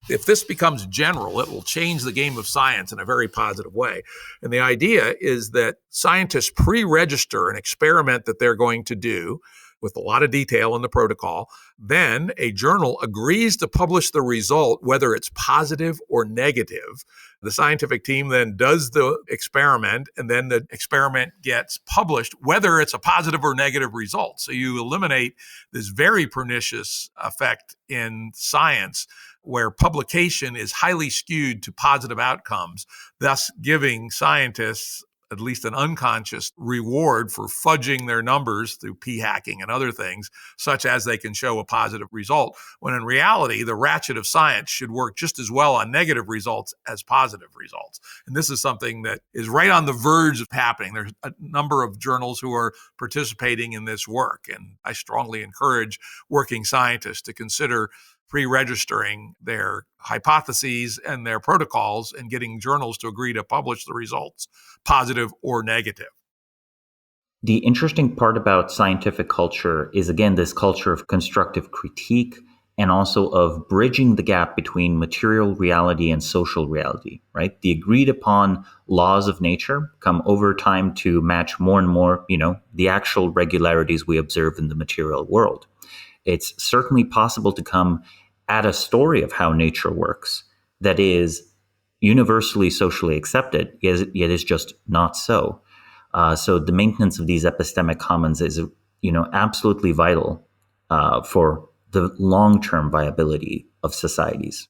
If this becomes general, it will change the game of science in a very positive way. And the idea is that scientists pre-register an experiment that they're going to do with a lot of detail in the protocol. Then a journal agrees to publish the result, whether it's positive or negative. The scientific team then does the experiment, and then the experiment gets published, whether it's a positive or negative result. So you eliminate this very pernicious effect in science where publication is highly skewed to positive outcomes, thus giving scientists at least an unconscious reward for fudging their numbers through p-hacking and other things, such as they can show a positive result, when in reality, the ratchet of science should work just as well on negative results as positive results. And this is something that is right on the verge of happening. There's a number of journals who are participating in this work, and I strongly encourage working scientists to consider pre-registering their hypotheses and their protocols and getting journals to agree to publish the results, positive or negative. The interesting part about scientific culture is, again, this culture of constructive critique and also of bridging the gap between material reality and social reality, right? The agreed upon laws of nature come over time to match more and more, the actual regularities we observe in the material world. It's certainly possible to come at a story of how nature works that is universally socially accepted, yet is just not so. So the maintenance of these epistemic commons is, absolutely vital for the long-term viability of societies.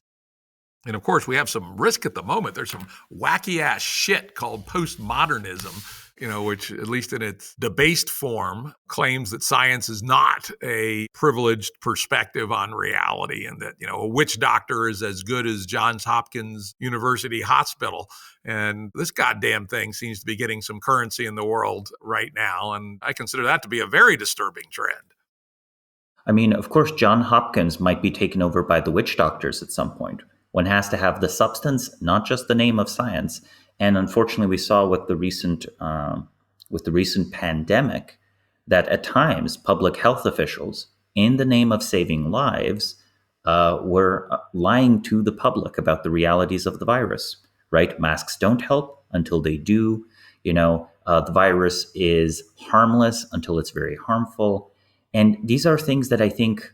And of course, we have some risk at the moment. There's some wacky ass shit called postmodernism which at least in its debased form claims that science is not a privileged perspective on reality and that, a witch doctor is as good as Johns Hopkins University Hospital. And this goddamn thing seems to be getting some currency in the world right now. And I consider that to be a very disturbing trend. I mean, of course, John Hopkins might be taken over by the witch doctors at some point. One has to have the substance, not just the name of science. And unfortunately, we saw with the recent pandemic that at times public health officials, in the name of saving lives, were lying to the public about the realities of the virus. Right? Masks don't help until they do. The virus is harmless until it's very harmful. And these are things that I think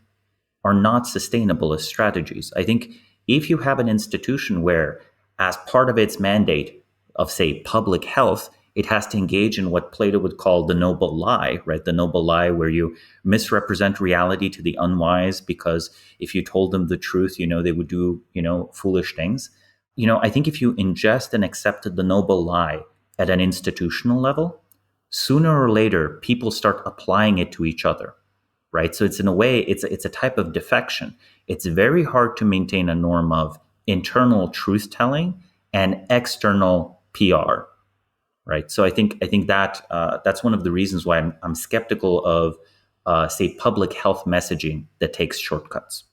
are not sustainable as strategies. I think if you have an institution where, as part of its mandate of, say, public health, it has to engage in what Plato would call the noble lie, right? The noble lie where you misrepresent reality to the unwise because if you told them the truth, they would do, foolish things. I think if you ingest and accepted the noble lie at an institutional level, sooner or later, people start applying it to each other. Right. So it's in a way, it's a type of defection. It's very hard to maintain a norm of internal truth telling and external PR. Right. So I think that that's one of the reasons why I'm skeptical of, say, public health messaging that takes shortcuts.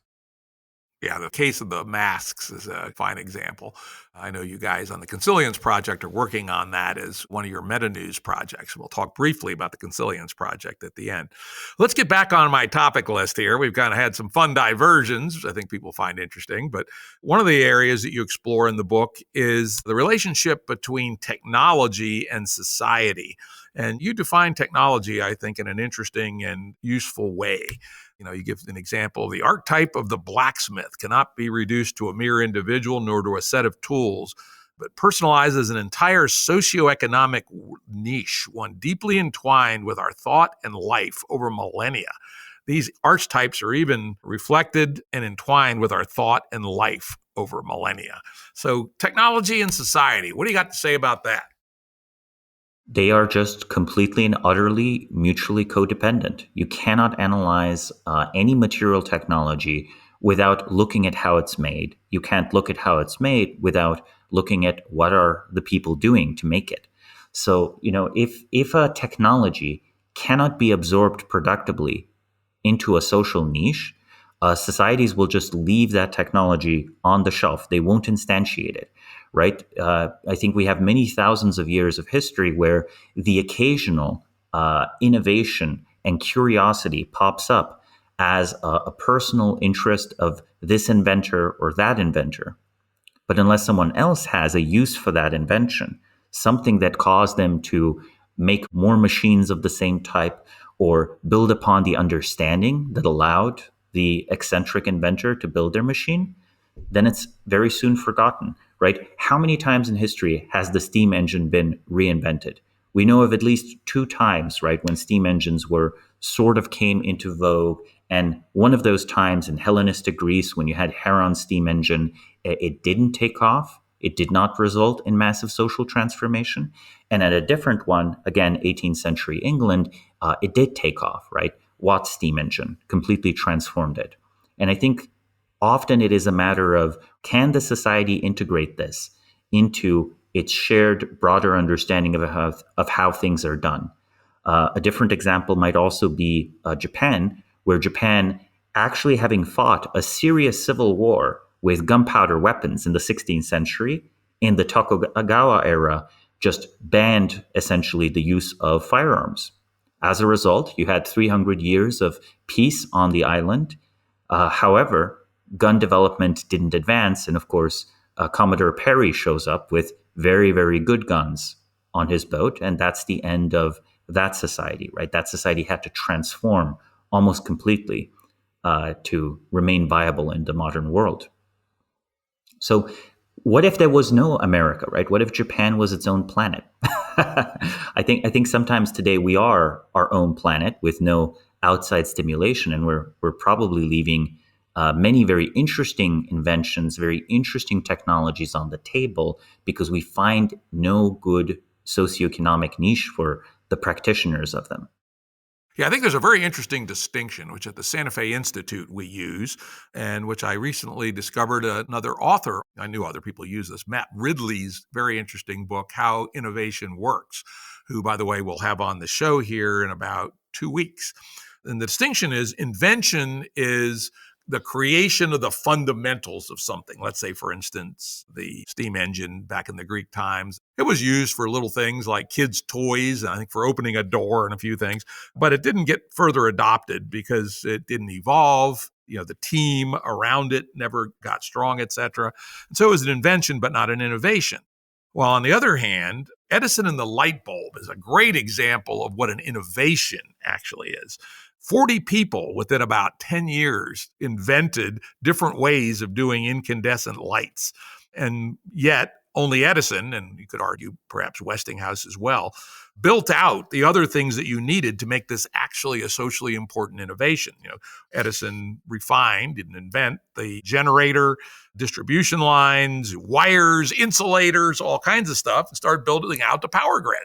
Yeah, the case of the masks is a fine example. I know you guys on the Consilience Project are working on that as one of your meta-news projects. We'll talk briefly about the Consilience Project at the end. Let's get back on my topic list here. We've kind of had some fun diversions I think people find interesting, but one of the areas that you explore in the book is the relationship between technology and society. And you define technology, I think, in an interesting and useful way. You give an example. The archetype of the blacksmith cannot be reduced to a mere individual nor to a set of tools, but personalizes an entire socioeconomic niche, one deeply entwined with our thought and life over millennia. These archetypes are even reflected and entwined with our thought and life over millennia. So technology and society, what do you got to say about that? They are just completely and utterly mutually codependent. You cannot analyze any material technology without looking at how it's made. You can't look at how it's made without looking at what are the people doing to make it. So, if a technology cannot be absorbed productively into a social niche, societies will just leave that technology on the shelf. They won't instantiate it. Right? I think we have many thousands of years of history where the occasional innovation and curiosity pops up as a personal interest of this inventor or that inventor. But unless someone else has a use for that invention, something that caused them to make more machines of the same type or build upon the understanding that allowed the eccentric inventor to build their machine, then it's very soon forgotten. Right? How many times in history has the steam engine been reinvented? We know of at least 2 times, right, when steam engines sort of came into vogue. And one of those times in Hellenistic Greece, when you had Heron's steam engine, it didn't take off. It did not result in massive social transformation. And at a different one, again, 18th century England, it did take off, right? Watt's steam engine completely transformed it. And I think often it is a matter of, can the society integrate this into its shared broader understanding of how things are done? A different example might also be Japan, where Japan, actually having fought a serious civil war with gunpowder weapons in the 16th century, in the Tokugawa era, just banned essentially the use of firearms. As a result, you had 300 years of peace on the island. However, gun development didn't advance. And of course, Commodore Perry shows up with very, very good guns on his boat. And that's the end of that society, right? That society had to transform almost completely to remain viable in the modern world. So what if there was no America, right? What if Japan was its own planet? I think sometimes today we are our own planet with no outside stimulation, and we're probably leaving many very interesting inventions, very interesting technologies on the table because we find no good socioeconomic niche for the practitioners of them. Yeah, I think there's a very interesting distinction, which at the Santa Fe Institute we use, and which I recently discovered another author. I knew other people use this, Matt Ridley's very interesting book, How Innovation Works, who, by the way, we'll have on the show here in about 2 weeks. And the distinction is invention is the creation of the fundamentals of something. Let's say, for instance, the steam engine back in the Greek times. It was used for little things like kids' toys, and I think for opening a door and a few things, but it didn't get further adopted because it didn't evolve. The team around it never got strong, etc. And so it was an invention, but not an innovation. While on the other hand, Edison and the light bulb is a great example of what an innovation actually is. 40 people within about 10 years invented different ways of doing incandescent lights. And yet only Edison, and you could argue perhaps Westinghouse as well, built out the other things that you needed to make this actually a socially important innovation. Edison refined, didn't invent the generator, distribution lines, wires, insulators, all kinds of stuff, and started building out the power grid.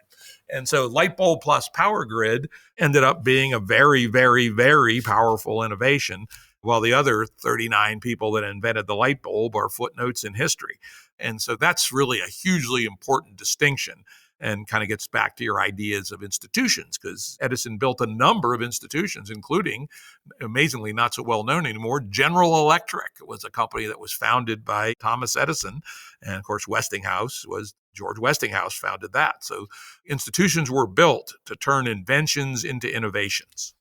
And so light bulb plus power grid ended up being a very, very, very powerful innovation, while the other 39 people that invented the light bulb are footnotes in history. And so that's really a hugely important distinction, and kind of gets back to your ideas of institutions, because Edison built a number of institutions, including, amazingly not so well known anymore, General Electric. It was a company that was founded by Thomas Edison. And of course, George Westinghouse founded that. So institutions were built to turn inventions into innovations.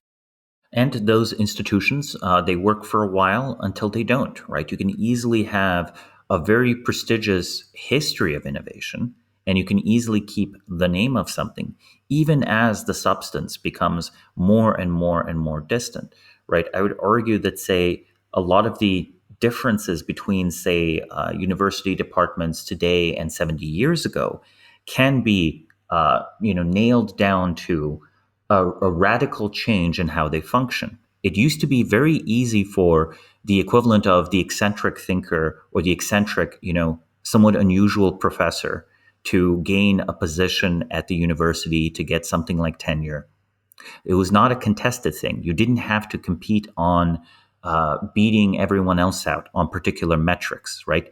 And those institutions, they work for a while until they don't, right? You can easily have a very prestigious history of innovation, and you can easily keep the name of something, even as the substance becomes more and more and more distant, right? I would argue that, say, a lot of the differences between, say, university departments today and 70 years ago can be, nailed down to a radical change in how they function. It used to be very easy for the equivalent of the eccentric thinker or the eccentric, somewhat unusual professor to gain a position at the university, to get something like tenure. It was not a contested thing. You didn't have to compete on beating everyone else out on particular metrics, right?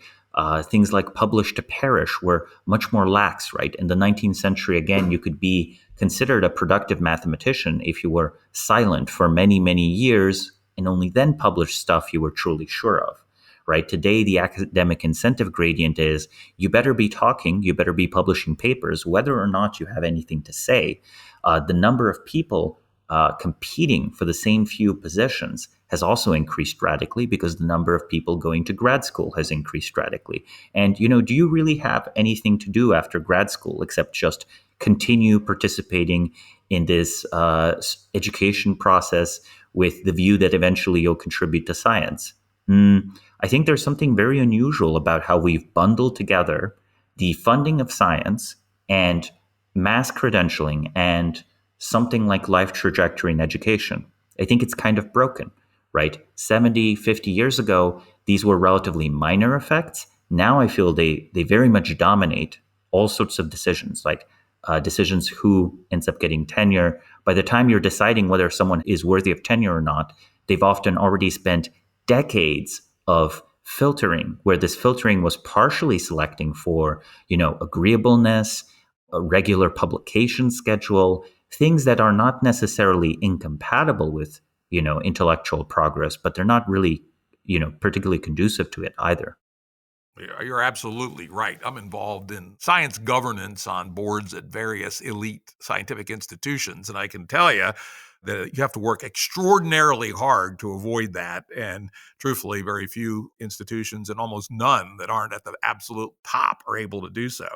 Things like publish to perish were much more lax, right? In the 19th century, again, you could be considered a productive mathematician if you were silent for many, many years and only then publish stuff you were truly sure of. Right? Today, the academic incentive gradient is you better be talking, you better be publishing papers, whether or not you have anything to say. The number of people competing for the same few positions has also increased radically because the number of people going to grad school has increased radically. And, do you really have anything to do after grad school except just continue participating in this education process with the view that eventually you'll contribute to science? I think there's something very unusual about how we've bundled together the funding of science and mass credentialing and something like life trajectory in education. I think it's kind of broken, right? 70, 50 years ago, these were relatively minor effects. Now I feel they very much dominate all sorts of decisions, like decisions who ends up getting tenure. By the time you're deciding whether someone is worthy of tenure or not, they've often already spent decades of filtering, where this filtering was partially selecting for, agreeableness, a regular publication schedule, things that are not necessarily incompatible with, intellectual progress, but they're not really, particularly conducive to it either. You're absolutely right. I'm involved in science governance on boards at various elite scientific institutions, and I can tell you that you have to work extraordinarily hard to avoid that. And truthfully, very few institutions and almost none that aren't at the absolute top are able to do so.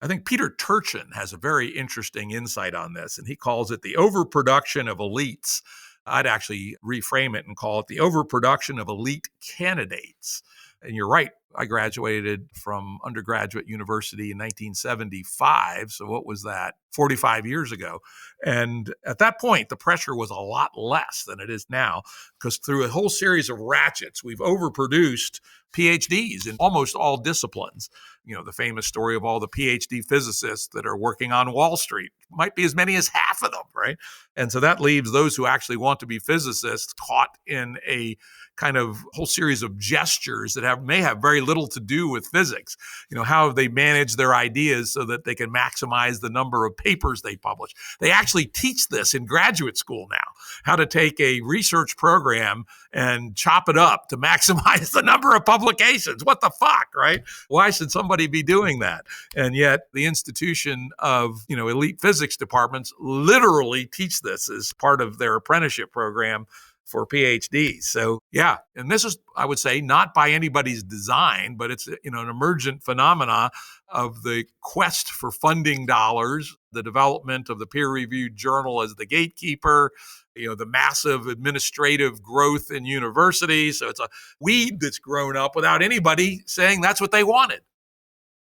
I think Peter Turchin has a very interesting insight on this, and he calls it the overproduction of elites. I'd actually reframe it and call it the overproduction of elite candidates. And you're right. I graduated from undergraduate university in 1975. So what was that? 45 years ago. And at that point, the pressure was a lot less than it is now, because through a whole series of ratchets, we've overproduced PhDs in almost all disciplines. The famous story of all the PhD physicists that are working on Wall Street might be as many as half of them, right? And so that leaves those who actually want to be physicists caught in a kind of whole series of gestures that may have very little to do with physics. How have they managed their ideas so that they can maximize the number of papers they publish? They actually teach this in graduate school now, how to take a research program and chop it up to maximize the number of publications. What the fuck, right? Why should somebody be doing that? And yet the institution of, elite physics departments literally teach this as part of their apprenticeship program for PhDs. So yeah, and this is, I would say, not by anybody's design, but it's, an emergent phenomena of the quest for funding dollars, the development of the peer-reviewed journal as the gatekeeper, the massive administrative growth in universities. So it's a weed that's grown up without anybody saying that's what they wanted.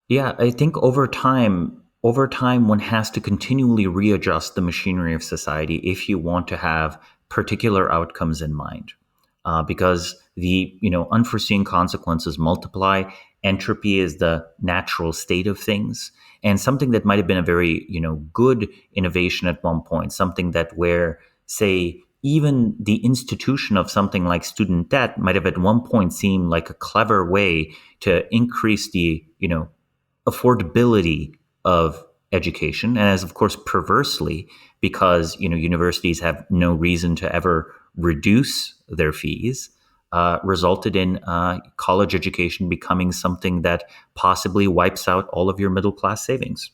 Yeah, I think over time, one has to continually readjust the machinery of society if you want to have particular outcomes in mind, because the unforeseen consequences multiply. Entropy is the natural state of things, and something that might have been a very good innovation at one point, something that where say even the institution of something like student debt might have at one point seemed like a clever way to increase the affordability of education, and as of course perversely, because universities have no reason to ever reduce their fees, resulted in college education becoming something that possibly wipes out all of your middle class savings.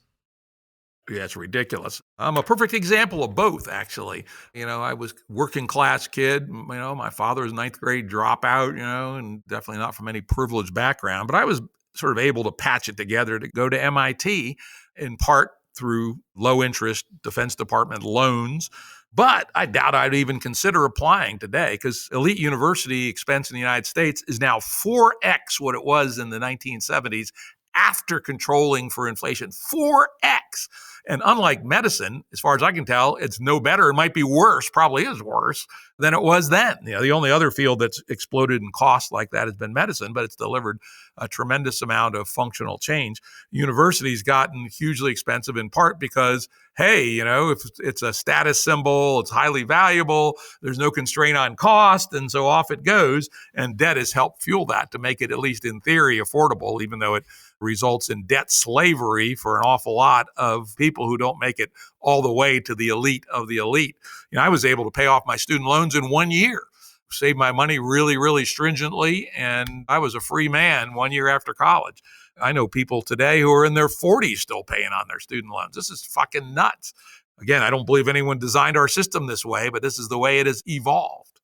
Yeah, it's ridiculous. I'm a perfect example of both, actually. I was working class kid. My father was ninth grade dropout, and definitely not from any privileged background. But I was sort of able to patch it together to go to MIT, in part through low interest Defense Department loans. But I doubt I'd even consider applying today, because elite university expense in the United States is now 4x what it was in the 1970s after controlling for inflation. 4x. And unlike medicine, as far as I can tell, it's no better. It might be worse, probably is worse than it was then. The only other field that's exploded in cost like that has been medicine, but it's delivered a tremendous amount of functional change. Universities gotten hugely expensive in part because, hey, if it's a status symbol, it's highly valuable, there's no constraint on cost, and so off it goes. And debt has helped fuel that to make it, at least in theory, affordable, even though it results in debt slavery for an awful lot of people who don't make it all the way to the elite of the elite. I was able to pay off my student loans in 1 year, save my money really, really stringently, and I was a free man 1 year after college. I know people today who are in their 40s still paying on their student loans. This is fucking nuts. Again, I don't believe anyone designed our system this way, but this is the way it has evolved.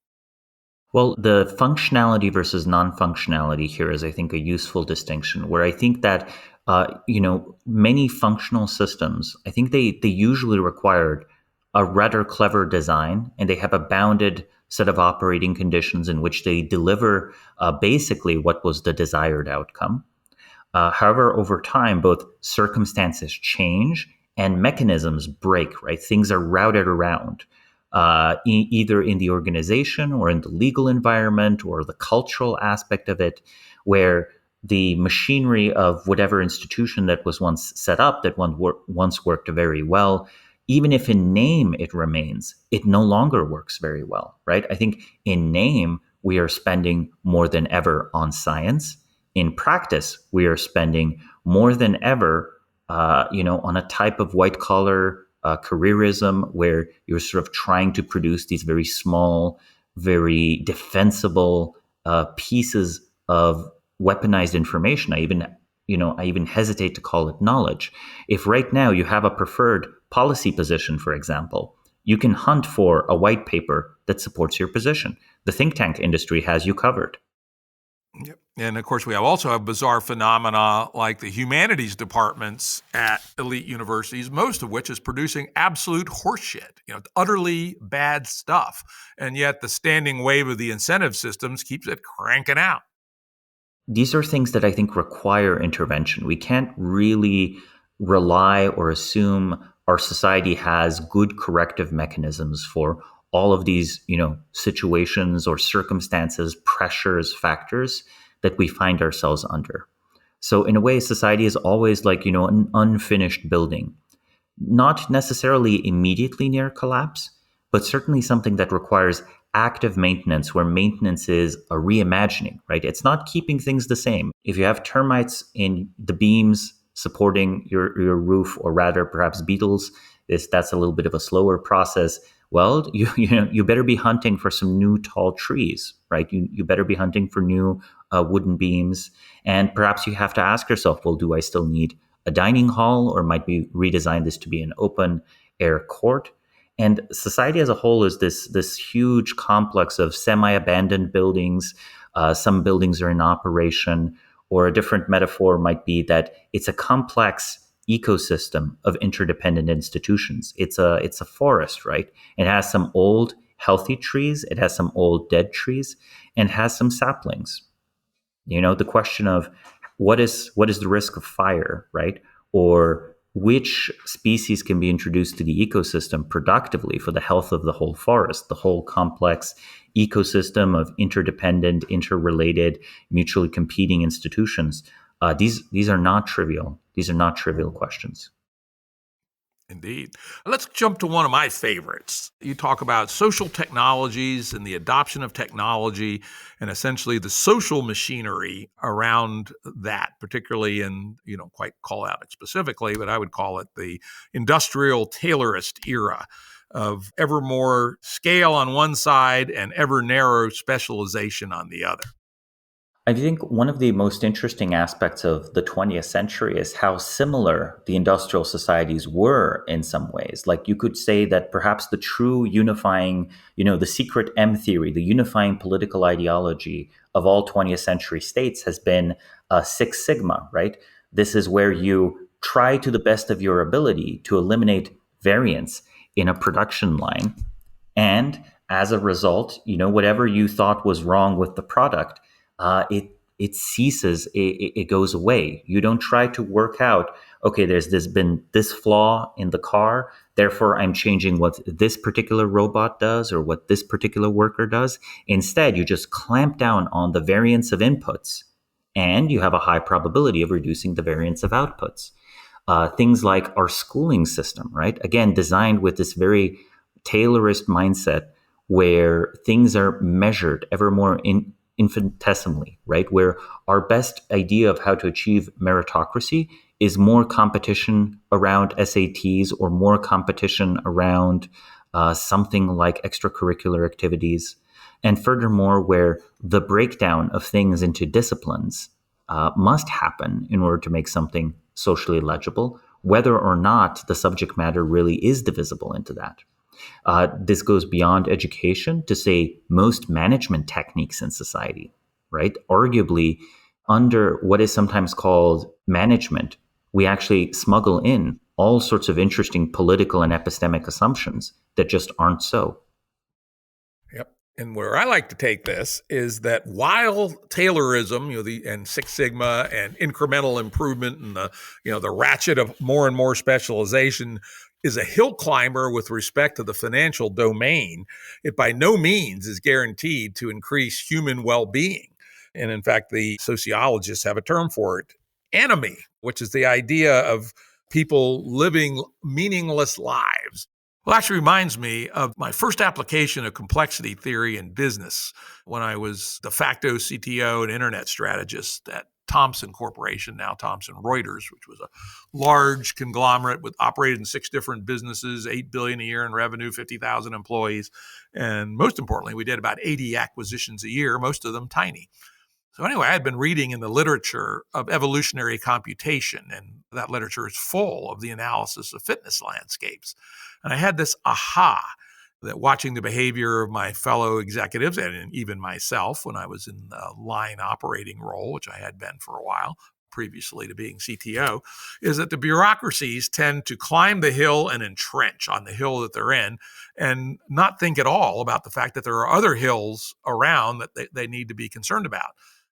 Well, the functionality versus non-functionality here is, I think, a useful distinction, where I think that, many functional systems, I think they usually required a rather clever design, and they have a bounded set of operating conditions in which they deliver basically what was the desired outcome. However, over time, both circumstances change and mechanisms break, right? Things are routed around. Either in the organization or in the legal environment or the cultural aspect of it, where the machinery of whatever institution that was once set up, that once worked very well, even if in name it remains, it no longer works very well, right? I think in name, we are spending more than ever on science. In practice, we are spending more than ever, on a type of white collar careerism, where you're sort of trying to produce these very small, very defensible pieces of weaponized information. I even hesitate to call it knowledge. If right now you have a preferred policy position, for example, you can hunt for a white paper that supports your position. The think tank industry has you covered. Yep. And of course, we also have bizarre phenomena like the humanities departments at elite universities, most of which is producing absolute horseshit, utterly bad stuff. And yet the standing wave of the incentive systems keeps it cranking out. These are things that I think require intervention. We can't really rely or assume our society has good corrective mechanisms for all of these, situations or circumstances, pressures, factors that we find ourselves under. So in a way, society is always like, an unfinished building, not necessarily immediately near collapse, but certainly something that requires active maintenance, where maintenance is a reimagining, right? It's not keeping things the same. If you have termites in the beams supporting your roof, or rather perhaps beetles, that's a little bit of a slower process. Well, you better be hunting for some new tall trees, right? You better be hunting for new wooden beams. And perhaps you have to ask yourself, well, do I still need a dining hall, or might we redesign this to be an open air court? And society as a whole is this huge complex of semi-abandoned buildings. Some buildings are in operation, or a different metaphor might be that it's a complex ecosystem of interdependent institutions. It's a forest, right? It has some old healthy trees, it has some old dead trees, and it has some saplings. The question of what is the risk of fire, right? Or which species can be introduced to the ecosystem productively for the health of the whole forest, the whole complex ecosystem of interdependent, interrelated, mutually competing institutions. These are not trivial. These are not trivial questions. Indeed. Let's jump to one of my favorites. You talk about social technologies and the adoption of technology and essentially the social machinery around that, particularly in, you don't quite call out it specifically, but I would call it the industrial Taylorist era of ever more scale on one side and ever narrow specialization on the other. I think one of the most interesting aspects of the 20th century is how similar the industrial societies were in some ways. Like, you could say that perhaps the true unifying, the secret M theory, the unifying political ideology of all 20th century states has been Six Sigma, right? This is where you try to the best of your ability to eliminate variance in a production line. And as a result, whatever you thought was wrong with the product, it ceases, it goes away. You don't try to work out, okay, there's been this flaw in the car, therefore I'm changing what this particular robot does or what this particular worker does. Instead, you just clamp down on the variance of inputs, and you have a high probability of reducing the variance of outputs. Things like our schooling system, right? Again, designed with this very Taylorist mindset, where things are measured ever more infinitesimally, right? Where our best idea of how to achieve meritocracy is more competition around SATs, or more competition around something like extracurricular activities. And furthermore, where the breakdown of things into disciplines must happen in order to make something socially legible, whether or not the subject matter really is divisible into that. This goes beyond education to, say, most management techniques in society, right? Arguably, under what is sometimes called management, we actually smuggle in all sorts of interesting political and epistemic assumptions that just aren't so. Yep. And where I like to take this is that while Taylorism, and Six Sigma and incremental improvement and the ratchet of more and more specialization is a hill climber with respect to the financial domain, it by no means is guaranteed to increase human well-being. And in fact, the sociologists have a term for it, anomie, which is the idea of people living meaningless lives. Well, actually reminds me of my first application of complexity theory in business when I was de facto CTO and internet strategist at Thomson Corporation, now Thomson Reuters, which was a large conglomerate with operated in 6 different businesses, $8 billion a year in revenue, 50,000 employees. And most importantly, we did about 80 acquisitions a year, most of them tiny. So anyway, I had been reading in the literature of evolutionary computation, and that literature is full of the analysis of fitness landscapes. And I had this aha that watching the behavior of my fellow executives and even myself when I was in the line operating role, which I had been for a while previously to being CTO, is that the bureaucracies tend to climb the hill and entrench on the hill that they're in and not think at all about the fact that there are other hills around that they need to be concerned about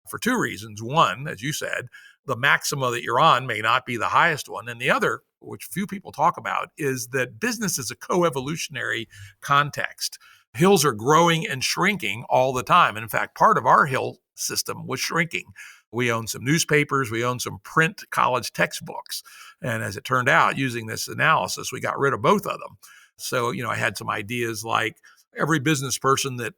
for 2 reasons. One, as you said, the maxima that you're on may not be the highest one. And the other, which few people talk about, is that business is a co-evolutionary context. Hills are growing and shrinking all the time. And in fact, part of our hill system was shrinking. We own some newspapers, we own some print college textbooks. And as it turned out, using this analysis, we got rid of both of them. So, I had some ideas like every business person that,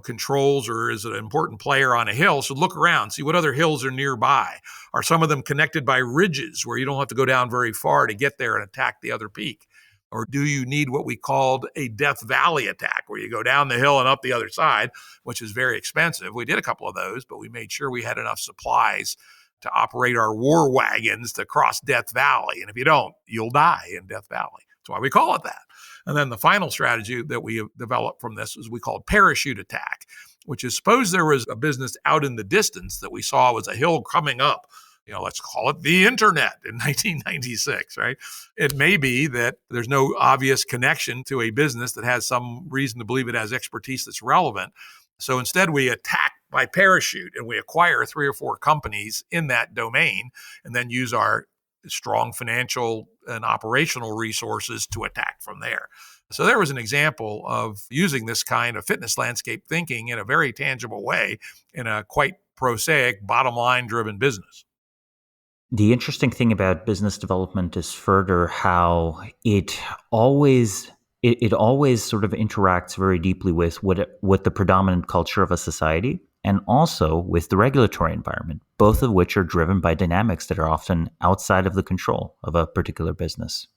controls or is an important player on a hill should look around, see what other hills are nearby. Are some of them connected by ridges where you don't have to go down very far to get there and attack the other peak? Or do you need what we called a Death Valley attack, where you go down the hill and up the other side, which is very expensive? We did a couple of those, but we made sure we had enough supplies to operate our war wagons to cross Death Valley. And if you don't, you'll die in Death Valley. That's why we call it that. And then the final strategy that we developed from this is we called parachute attack, which is suppose there was a business out in the distance that we saw was a hill coming up. Let's call it the internet in 1996, right? It may be that there's no obvious connection to a business that has some reason to believe it has expertise that's relevant. So instead, we attack by parachute and we acquire 3 or 4 companies in that domain and then use our strong financial and operational resources to attack from there. So there was an example of using this kind of fitness landscape thinking in a very tangible way in a quite prosaic, bottom line driven business. The interesting thing about business development is further how it always sort of interacts very deeply with what the predominant culture of a society and also with the regulatory environment, both of which are driven by dynamics that are often outside of the control of a particular business.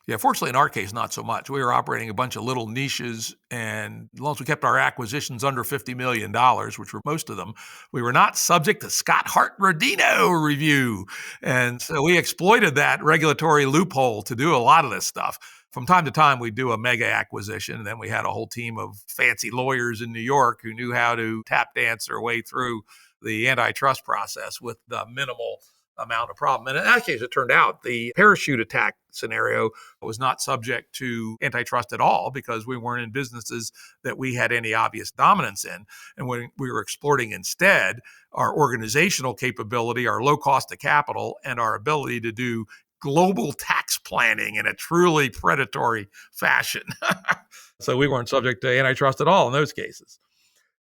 Yeah, fortunately, in our case, not so much. We were operating a bunch of little niches, and as long as we kept our acquisitions under $50 million, which were most of them, we were not subject to Scott Hart-Rodino review. And so we exploited that regulatory loophole to do a lot of this stuff. From time to time, we'd do a mega acquisition, and then we had a whole team of fancy lawyers in New York who knew how to tap dance their way through the antitrust process with the minimal amount of problem. And in that case, it turned out the parachute attack scenario was not subject to antitrust at all because we weren't in businesses that we had any obvious dominance in. And when we were exploiting instead our organizational capability, our low cost of capital, and our ability to do global tax planning in a truly predatory fashion. So we weren't subject to antitrust at all in those cases.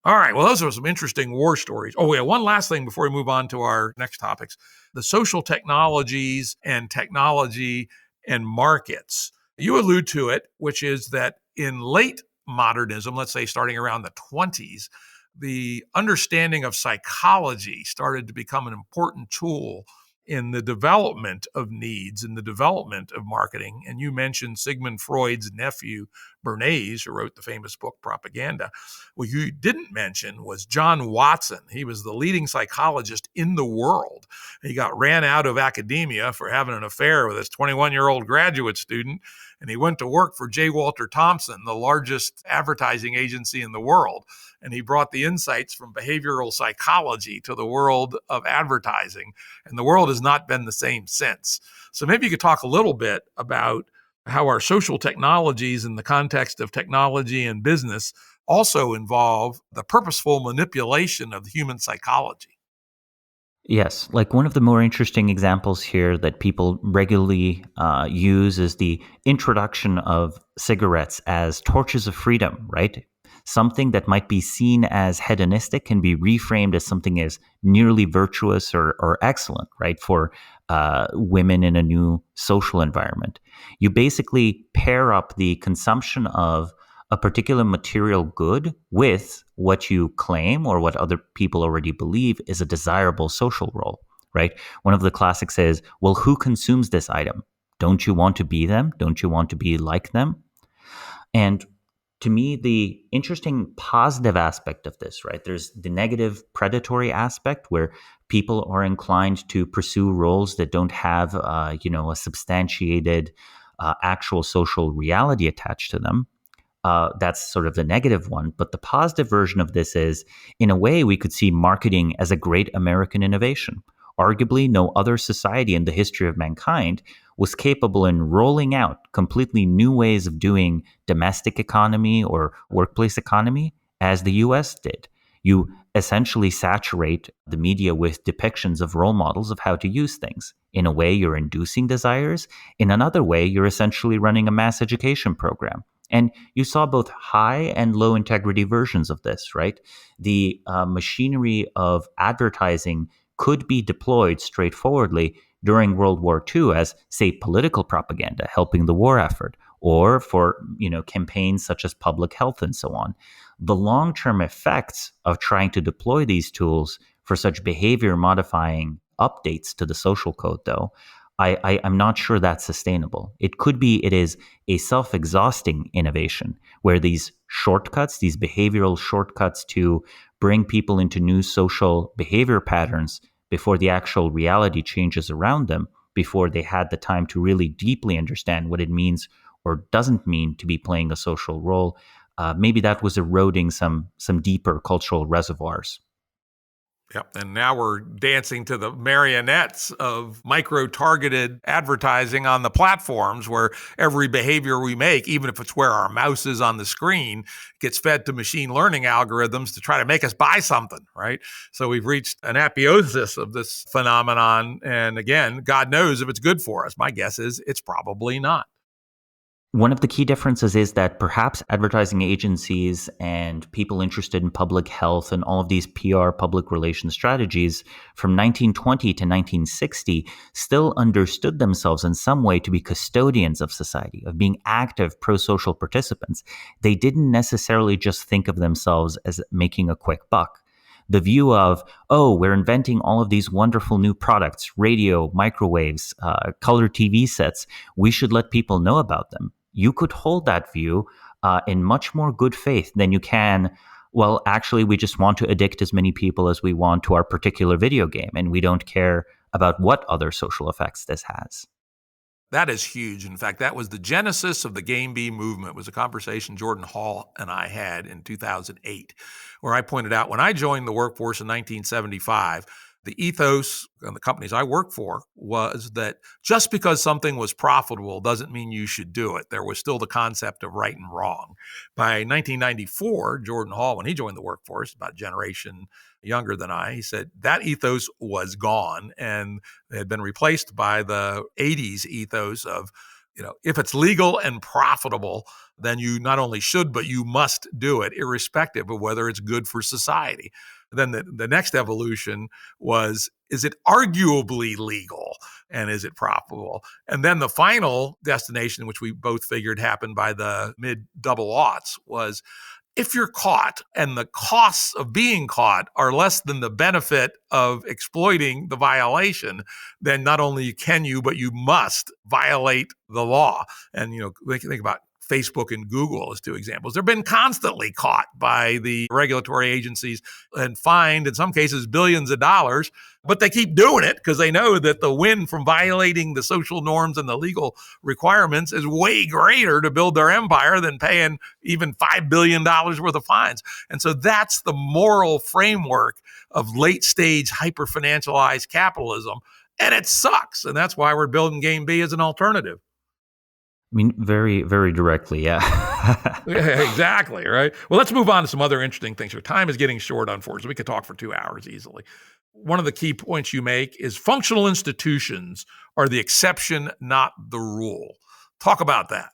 All right. Well, those are some interesting war stories. Oh, yeah. One last thing before we move on to our next topics. The social technologies and technology and markets. You allude to it, which is that in late modernism, let's say starting around the 20s, the understanding of psychology started to become an important tool in the development of needs, in the development of marketing. And you mentioned Sigmund Freud's nephew, Bernays, who wrote the famous book Propaganda. What you didn't mention was John Watson. He was the leading psychologist in the world. He got ran out of academia for having an affair with his 21-year-old graduate student, and he went to work for J. Walter Thompson, the largest advertising agency in the world. And he brought the insights from behavioral psychology to the world of advertising. And the world has not been the same since. So maybe you could talk a little bit about how our social technologies in the context of technology and business also involve the purposeful manipulation of the human psychology. Yes, like one of the more interesting examples here that people regularly use is the introduction of cigarettes as torches of freedom, right? Something that might be seen as hedonistic can be reframed as something as nearly virtuous or excellent, right, for women in a new social environment. You basically pair up the consumption of a particular material good with what you claim or what other people already believe is a desirable social role, right? One of the classics is, well, who consumes this item? Don't you want to be them? Don't you want to be like them? And to me, the interesting positive aspect of this, right? There's the negative predatory aspect where people are inclined to pursue roles that don't have, a substantiated actual social reality attached to them. That's sort of the negative one. But the positive version of this is, in a way, we could see marketing as a great American innovation. Arguably, no other society in the history of mankind was capable in rolling out completely new ways of doing domestic economy or workplace economy as the US did. You essentially saturate the media with depictions of role models of how to use things. In a way, you're inducing desires. In another way, you're essentially running a mass education program. And you saw both high and low integrity versions of this, right? The machinery of advertising could be deployed straightforwardly during World War II as, say, political propaganda, helping the war effort, or for campaigns such as public health and so on. The long-term effects of trying to deploy these tools for such behavior modifying updates to the social code, though, I'm not sure that's sustainable. It is a self-exhausting innovation where these shortcuts, these behavioral shortcuts to bring people into new social behavior patterns before the actual reality changes around them, before they had the time to really deeply understand what it means or doesn't mean to be playing a social role. Maybe that was eroding some deeper cultural reservoirs. Yep. And now we're dancing to the marionettes of micro-targeted advertising on the platforms where every behavior we make, even if it's where our mouse is on the screen, gets fed to machine learning algorithms to try to make us buy something, right? So we've reached an apotheosis of this phenomenon. And again, God knows if it's good for us. My guess is it's probably not. One of the key differences is that perhaps advertising agencies and people interested in public health and all of these PR public relations strategies from 1920 to 1960 still understood themselves in some way to be custodians of society, of being active pro-social participants. They didn't necessarily just think of themselves as making a quick buck. The view of, oh, we're inventing all of these wonderful new products, radio, microwaves, color TV sets, we should let people know about them. You could hold that view in much more good faith than you can, well, actually, we just want to addict as many people as we want to our particular video game, and we don't care about what other social effects this has. That is huge. In fact, that was the genesis of the Game Bee movement. It was a conversation Jordan Hall and I had in 2008, where I pointed out when I joined the workforce in 1975, the ethos and the companies I worked for was that just because something was profitable doesn't mean you should do it. There was still the concept of right and wrong. By 1994, Jordan Hall, when he joined the workforce, about a generation younger than I, he said that ethos was gone and had been replaced by the 80s ethos of, if it's legal and profitable, then you not only should, but you must do it, irrespective of whether it's good for society. Then the next evolution was, is it arguably legal and is it profitable? And then the final destination, which we both figured happened by the mid-double aughts, was if you're caught and the costs of being caught are less than the benefit of exploiting the violation, then not only can you, but you must violate the law. And, think about Facebook and Google as two examples. They've been constantly caught by the regulatory agencies and fined, in some cases, billions of dollars, but they keep doing it because they know that the win from violating the social norms and the legal requirements is way greater to build their empire than paying even $5 billion worth of fines. And so that's the moral framework of late-stage hyper-financialized capitalism, and it sucks. And that's why we're building Game Bee as an alternative. I mean, very, very directly, yeah. Yeah, exactly, right? Well, let's move on to some other interesting things. Your time is getting short, unfortunately. We could talk for 2 hours easily. One of the key points you make is functional institutions are the exception, not the rule. Talk about that.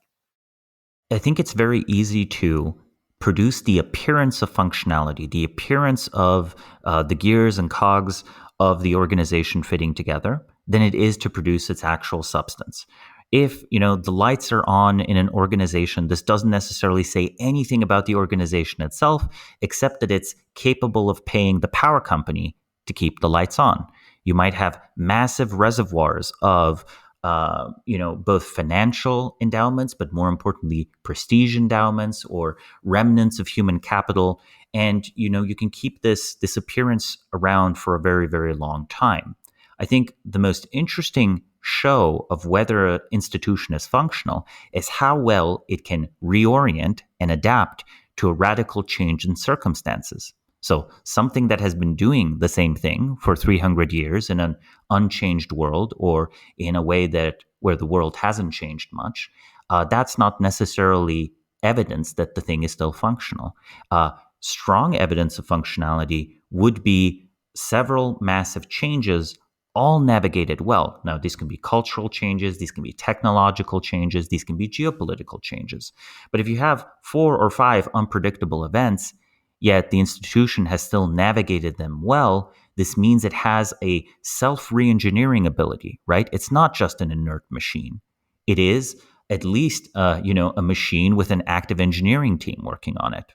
I think it's very easy to produce the appearance of functionality, the appearance of the gears and cogs of the organization fitting together, than it is to produce its actual substance. If, the lights are on in an organization, this doesn't necessarily say anything about the organization itself, except that it's capable of paying the power company to keep the lights on. You might have massive reservoirs of, both financial endowments, but more importantly, prestige endowments or remnants of human capital. And, you can keep this appearance around for a very, very long time. I think the most interesting show of whether an institution is functional is how well it can reorient and adapt to a radical change in circumstances. So something that has been doing the same thing for 300 years in an unchanged world, or in a way where the world hasn't changed much, that's not necessarily evidence that the thing is still functional. strong evidence of functionality would be several massive changes, all navigated well. Now, these can be cultural changes, these can be technological changes, these can be geopolitical changes. But if you have 4 or 5 unpredictable events, yet the institution has still navigated them well, this means it has a self-re-engineering ability, right? It's not just an inert machine. It is at least, a machine with an active engineering team working on it.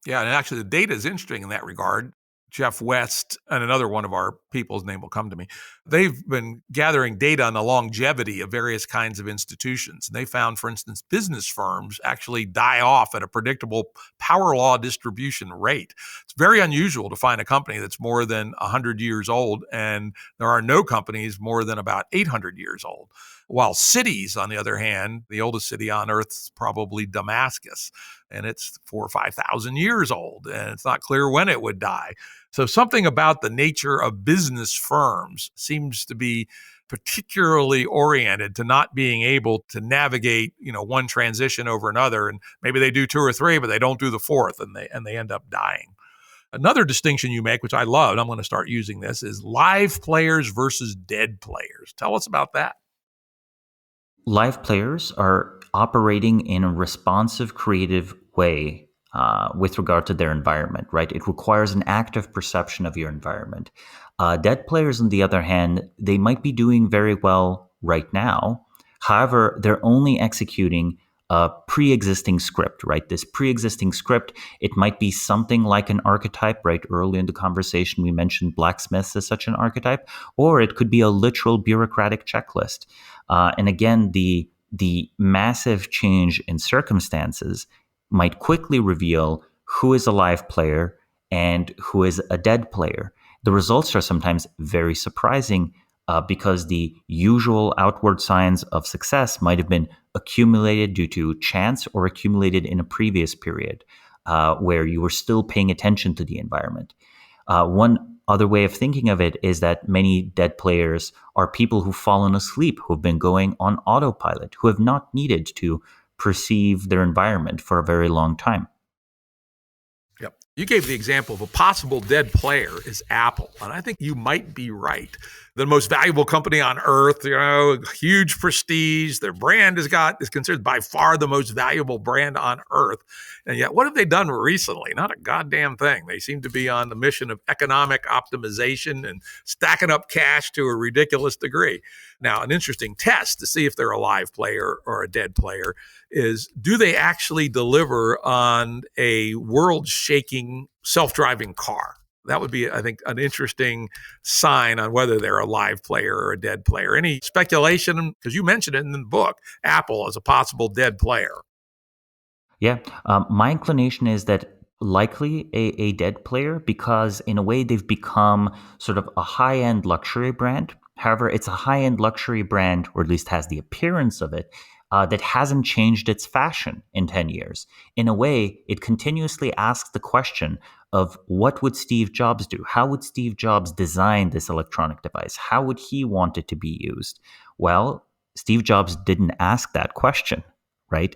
Yeah, and actually the data is interesting in that regard. Jeff West and another one of our people's name will come to me. They've been gathering data on the longevity of various kinds of institutions. And they found, for instance, business firms actually die off at a predictable power law distribution rate. It's very unusual to find a company that's more than 100 years old, and there are no companies more than about 800 years old. While cities, on the other hand, the oldest city on earth is probably Damascus, and it's 4,000 or 5,000 years old, and it's not clear when it would die. So something about the nature of business firms seems to be particularly oriented to not being able to navigate, one transition over another. And maybe they do 2 or 3, but they don't do the 4th, and they end up dying. Another distinction you make, which I love, and I'm going to start using this, is live players versus dead players. Tell us about that. Live players are operating in a responsive, creative way with regard to their environment, right? It requires an active perception of your environment. Dead players, on the other hand, they might be doing very well right now. However, they're only executing a pre-existing script, right? This pre-existing script, it might be something like an archetype, right? Early in the conversation, we mentioned blacksmiths as such an archetype, or it could be a literal bureaucratic checklist. And again, the massive change in circumstances might quickly reveal who is a live player and who is a dead player. The results are sometimes very surprising because the usual outward signs of success might have been accumulated due to chance or accumulated in a previous period where you were still paying attention to the environment. One other way of thinking of it is that many dead players are people who've fallen asleep, who've been going on autopilot, who have not needed to perceive their environment for a very long time. Yep. You gave the example of a possible dead player is Apple, and I think you might be right. The most valuable company on earth, huge prestige. Their brand is considered by far the most valuable brand on earth. And yet, what have they done recently? Not a goddamn thing. They seem to be on the mission of economic optimization and stacking up cash to a ridiculous degree. Now, an interesting test to see if they're a live player or a dead player is, do they actually deliver on a world-shaking self-driving car? That would be, I think, an interesting sign on whether they're a live player or a dead player. Any speculation? Because you mentioned it in the book, Apple as a possible dead player. Yeah, my inclination is that likely a dead player, because in a way they've become sort of a high-end luxury brand. However, it's a high-end luxury brand, or at least has the appearance of it, that hasn't changed its fashion in 10 years. In a way, it continuously asks the question of what would Steve Jobs do? How would Steve Jobs design this electronic device? How would he want it to be used? Well, Steve Jobs didn't ask that question, right?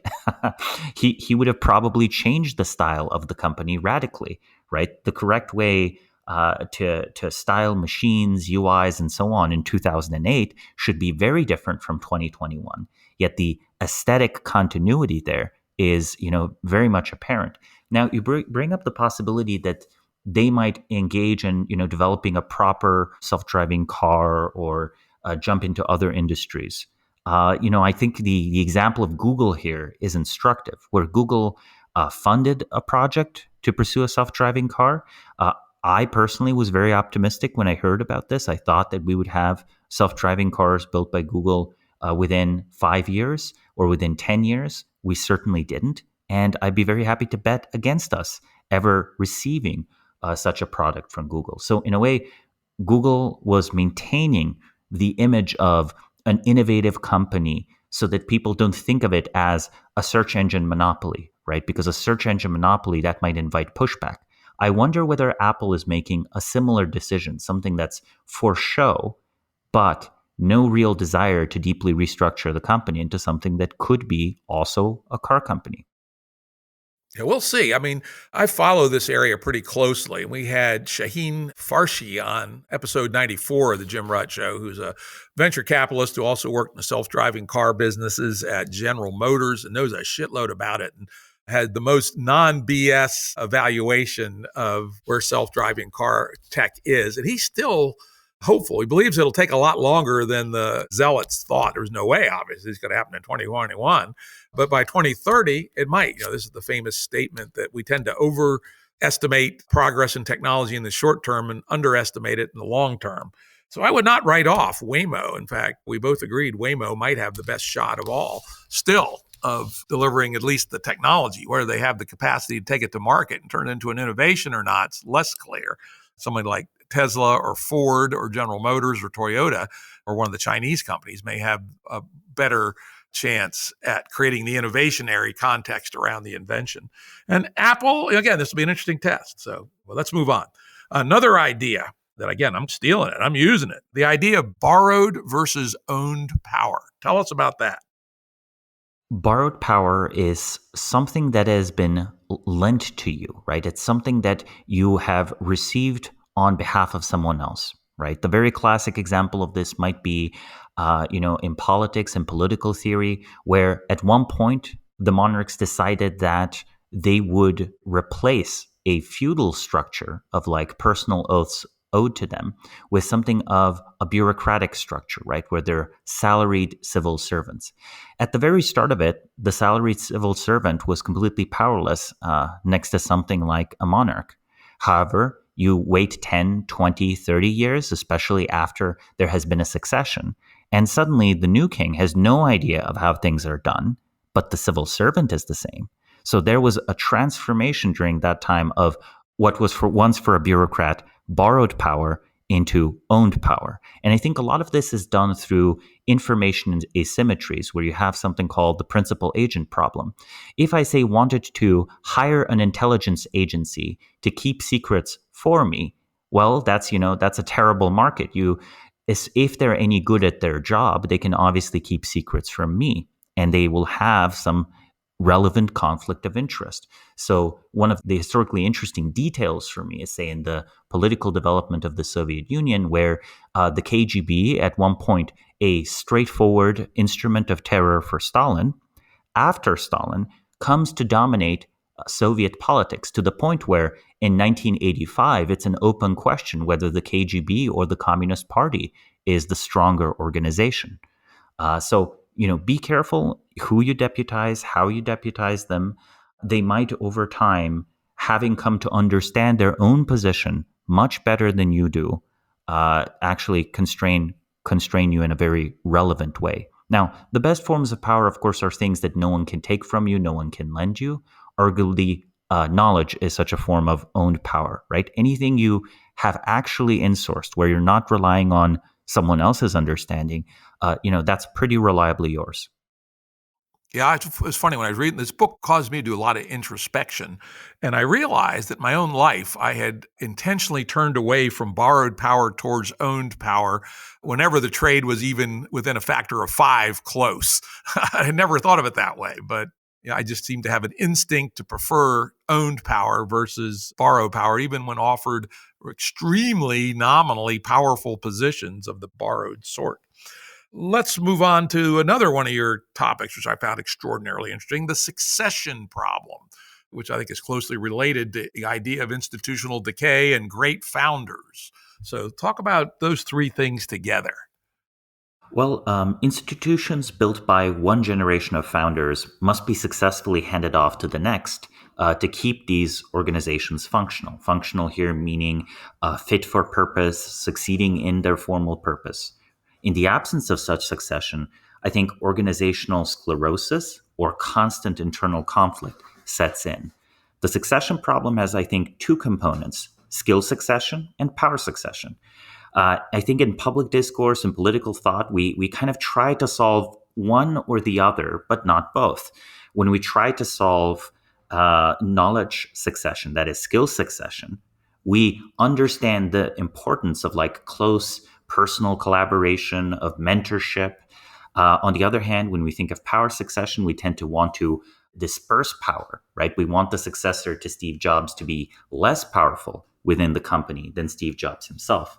He would have probably changed the style of the company radically, right? The correct way to style machines, UIs, and so on in 2008 should be very different from 2021. Yet the aesthetic continuity there is, very much apparent. Now, you bring up the possibility that they might engage in, developing a proper self-driving car or jump into other industries. I think the example of Google here is instructive, where Google funded a project to pursue a self-driving car. I personally was very optimistic when I heard about this. I thought that we would have self-driving cars built by Google within 5 years or within 10 years. We certainly didn't. And I'd be very happy to bet against us ever receiving such a product from Google. So in a way, Google was maintaining the image of an innovative company so that people don't think of it as a search engine monopoly, right? Because a search engine monopoly, that might invite pushback. I wonder whether Apple is making a similar decision, something that's for show, but no real desire to deeply restructure the company into something that could be also a car company. Yeah, we'll see. I mean, I follow this area pretty closely. We had Shaheen Farshi on episode 94 of the Jim Rutt Show, who's a venture capitalist who also worked in the self-driving car businesses at General Motors and knows a shitload about it, and had the most non-BS evaluation of where self-driving car tech is. And he's still hopeful. He believes it'll take a lot longer than the zealots thought. There's no way, obviously, it's going to happen in 2021. But by 2030, it might. This is the famous statement that we tend to overestimate progress in technology in the short term and underestimate it in the long term. So I would not write off Waymo. In fact, we both agreed Waymo might have the best shot of all still of delivering at least the technology. Whether they have the capacity to take it to market and turn it into an innovation or not, it's less clear. Somebody like Tesla or Ford or General Motors or Toyota or one of the Chinese companies may have a better chance at creating the innovationary context around the invention. And Apple, again, this will be an interesting test. So let's move on. Another idea that, again, I'm stealing it. I'm using it. The idea of borrowed versus owned power. Tell us about that. Borrowed power is something that has been lent to you, right? It's something that you have received on behalf of someone else, right? The very classic example of this might be, in politics and political theory, where at one point the monarchs decided that they would replace a feudal structure of like personal oaths owed to them with something of a bureaucratic structure, right, where they're salaried civil servants. At the very start of it, the salaried civil servant was completely powerless next to something like a monarch. However, you wait 10, 20, 30 years, especially after there has been a succession, and suddenly the new king has no idea of how things are done, but the civil servant is the same. So there was a transformation during that time of what was once for a bureaucrat borrowed power into owned power. And I think a lot of this is done through information asymmetries, where you have something called the principal agent problem. If I say wanted to hire an intelligence agency to keep secrets for me, well, that's a terrible market. If they're any good at their job, they can obviously keep secrets from me, and they will have some relevant conflict of interest. So one of the historically interesting details for me is, say, in the political development of the Soviet Union, where the KGB, at one point a straightforward instrument of terror for Stalin, after Stalin, comes to dominate Soviet politics to the point where in 1985, it's an open question whether the KGB or the Communist Party is the stronger organization. So be careful who you deputize, how you deputize them. They might, over time, having come to understand their own position much better than you do, actually constrain you in a very relevant way. Now, the best forms of power, of course, are things that no one can take from you, no one can lend you. Arguably, knowledge is such a form of owned power, right? Anything you have actually insourced, where you're not relying on someone else's understanding, that's pretty reliably yours. Yeah, it's funny. When I was reading this book, caused me to do a lot of introspection. And I realized that my own life, I had intentionally turned away from borrowed power towards owned power whenever the trade was even within a factor of 5 close. I had never thought of it that way, but I just seem to have an instinct to prefer owned power versus borrowed power, even when offered extremely nominally powerful positions of the borrowed sort. Let's move on to another one of your topics, which I found extraordinarily interesting, the succession problem, which I think is closely related to the idea of institutional decay and great founders. So talk about those three things together. Well, institutions built by one generation of founders must be successfully handed off to the next to keep these organizations functional. Functional here meaning fit for purpose, succeeding in their formal purpose. In the absence of such succession, I think organizational sclerosis or constant internal conflict sets in. The succession problem has, I think, two components: skill succession and power succession. I think in public discourse and political thought, we kind of try to solve one or the other, but not both. When we try to solve knowledge succession, that is skill succession, we understand the importance of like close personal collaboration, of mentorship. On the other hand, when we think of power succession, we tend to want to disperse power, right? We want the successor to Steve Jobs to be less powerful within the company than Steve Jobs himself.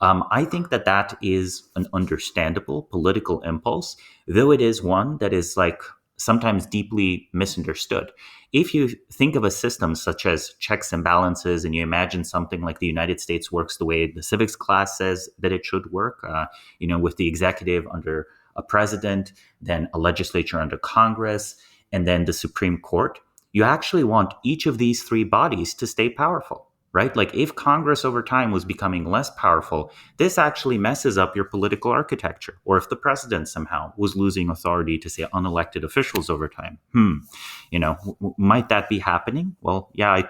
I think that that is an understandable political impulse, though it is one that is sometimes deeply misunderstood. If you think of a system such as checks and balances, and you imagine something like the United States works the way the civics class says that it should work, with the executive under a president, then a legislature under Congress, and then the Supreme Court, you actually want each of these three bodies to stay powerful, right? Like if Congress over time was becoming less powerful, this actually messes up your political architecture. Or if the president somehow was losing authority to, say, unelected officials over time, might that be happening? Well, yeah,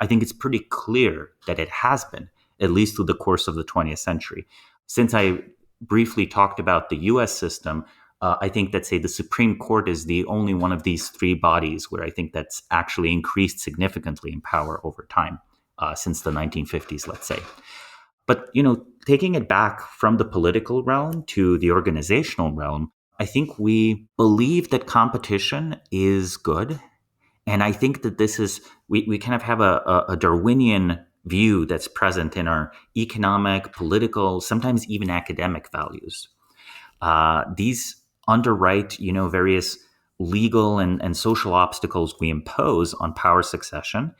I think it's pretty clear that it has been, at least through the course of the 20th century. Since I briefly talked about the US system, I think that, say, the Supreme Court is the only one of these three bodies where I think that's actually increased significantly in power over time. Since the 1950s, let's say. But, taking it back from the political realm to the organizational realm, I think we believe that competition is good. And I think that this is, we kind of have a Darwinian view that's present in our economic, political, sometimes even academic values. These underwrite, various legal and social obstacles we impose on power succession,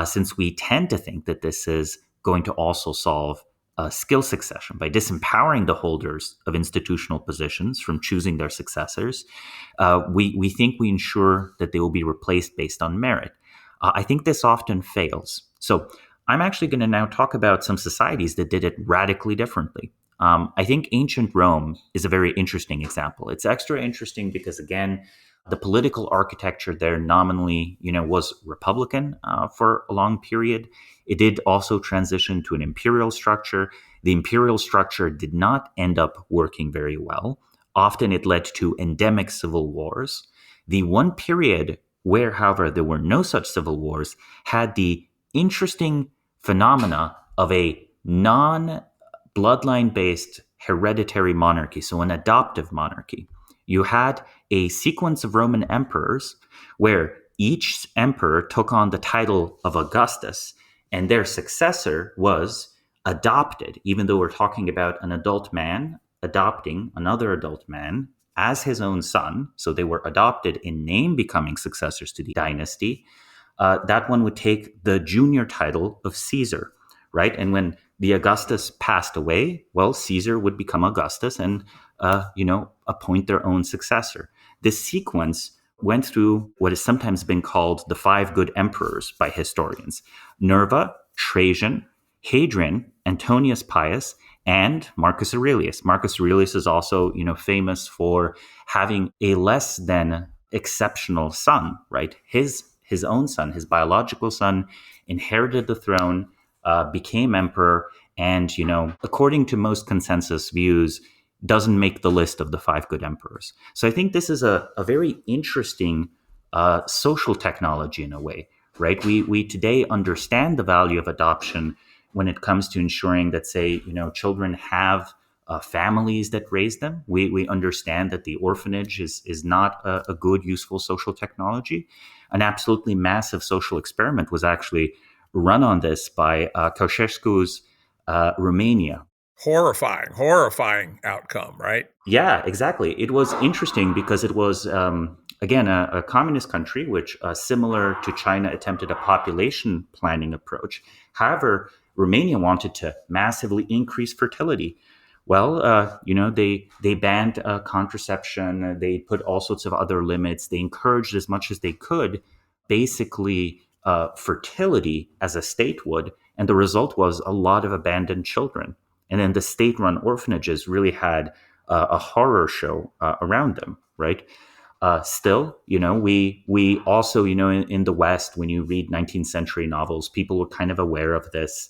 since we tend to think that this is going to also solve skill succession by disempowering the holders of institutional positions from choosing their successors. We think we ensure that they will be replaced based on merit. I think this often fails. So I'm actually going to now talk about some societies that did it radically differently. I think ancient Rome is a very interesting example. It's extra interesting because, again, the political architecture there nominally, was Republican for a long period. It did also transition to an imperial structure. The imperial structure did not end up working very well. Often it led to endemic civil wars. The one period where, however, there were no such civil wars had the interesting phenomena of a non-bloodline-based hereditary monarchy, so an adoptive monarchy. You had a sequence of Roman emperors where each emperor took on the title of Augustus, and their successor was adopted, even though we're talking about an adult man adopting another adult man as his own son. So they were adopted in name, becoming successors to the dynasty. That one would take the junior title of Caesar, right? And when the Augustus passed away, well, Caesar would become Augustus and, appoint their own successor. This sequence went through what has sometimes been called the five good emperors by historians: Nerva, Trajan, Hadrian, Antonius Pius, and Marcus Aurelius. Marcus Aurelius is also, famous for having a less than exceptional son, right? His own son, his biological son, inherited the throne, became emperor, and, according to most consensus views, doesn't make the list of the five good emperors. So I think this is a very interesting social technology in a way, right? We today understand the value of adoption when it comes to ensuring that, say, children have families that raise them. We understand that the orphanage is not a good, useful social technology. An absolutely massive social experiment was actually run on this by Ceausescu's Romania. Horrifying outcome, right? Yeah, exactly. It was interesting because it was, again, a communist country, which, similar to China, attempted a population planning approach. However, Romania wanted to massively increase fertility. Well, they banned contraception. They put all sorts of other limits. They encouraged as much as they could, basically, fertility as a state would. And the result was a lot of abandoned children. And then the state-run orphanages really had a horror show around them, right? Still, we also, in the West, when you read 19th century novels, people were kind of aware of this.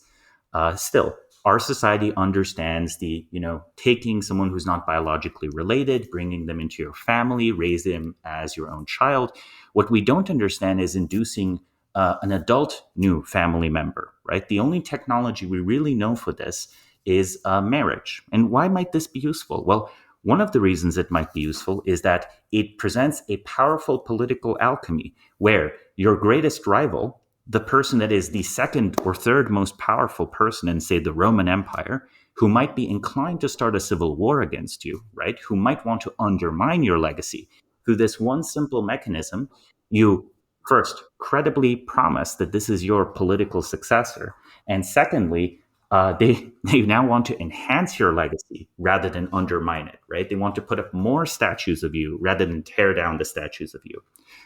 Still, our society understands the, taking someone who's not biologically related, bringing them into your family, raise them as your own child. What we don't understand is inducing an adult new family member, right? The only technology we really know for this is marriage. And why might this be useful? Well, One of the reasons it might be useful is that it presents a powerful political alchemy where your greatest rival, the person that is the second or third most powerful person in, say, the Roman Empire, who might be inclined to start a civil war against you, right? Who might want to undermine your legacy. Through this one simple mechanism, you first credibly promise that this is your political successor. And secondly, they now want to enhance your legacy rather than undermine it, right? They want to put up more statues of you rather than tear down the statues of you.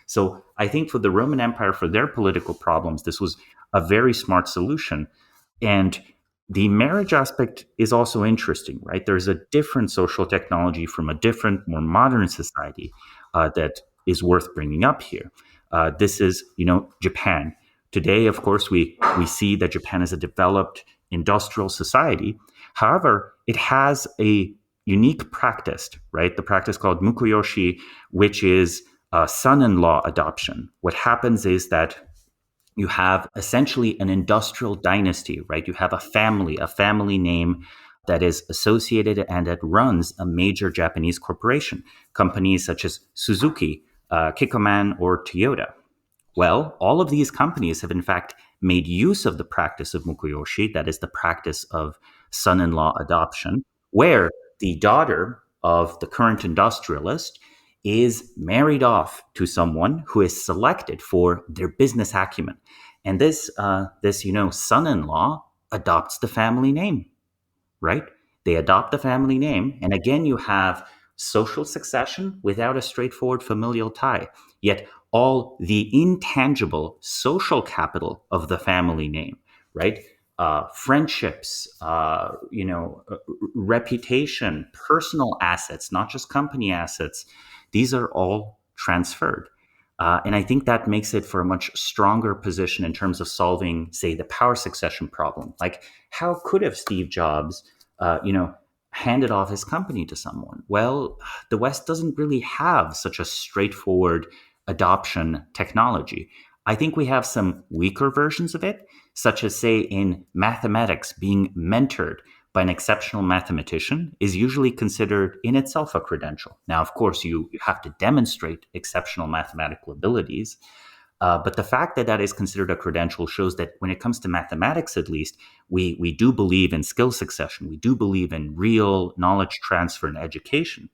So I think for the Roman Empire, for their political problems, this was a very smart solution. And the marriage aspect is also interesting, right? There's a different social technology from a different, more modern society that is worth bringing up here. This is, Japan. Today, of course, we see that Japan is a developed industrial society. However, it has a unique practice, right? The practice called mukoyoshi, which is son-in-law adoption. What happens is that you have essentially an industrial dynasty, right? You have a family name that is associated and that runs a major Japanese corporation, companies such as Suzuki, Kikkoman, or Toyota. Well, all of these companies have in fact made use of the practice of mukoyoshi, that is the practice of son-in-law adoption, where the daughter of the current industrialist is married off to someone who is selected for their business acumen. And this son-in-law adopts the family name, right? They adopt the family name. And again, you have social succession without a straightforward familial tie. Yet all the intangible social capital of the family name, right? Friendships, reputation, personal assets, not just company assets. These are all transferred. And I think that makes it for a much stronger position in terms of solving, say, the power succession problem. Like, how could have Steve Jobs, handed off his company to someone? Well, the West doesn't really have such a straightforward adoption technology. I think we have some weaker versions of it, such as, say, in mathematics, being mentored by an exceptional mathematician is usually considered in itself a credential. Now, of course, you have to demonstrate exceptional mathematical abilities. But the fact that that is considered a credential shows that when it comes to mathematics, at least, we do believe in skill succession. We do believe in real knowledge transfer and education.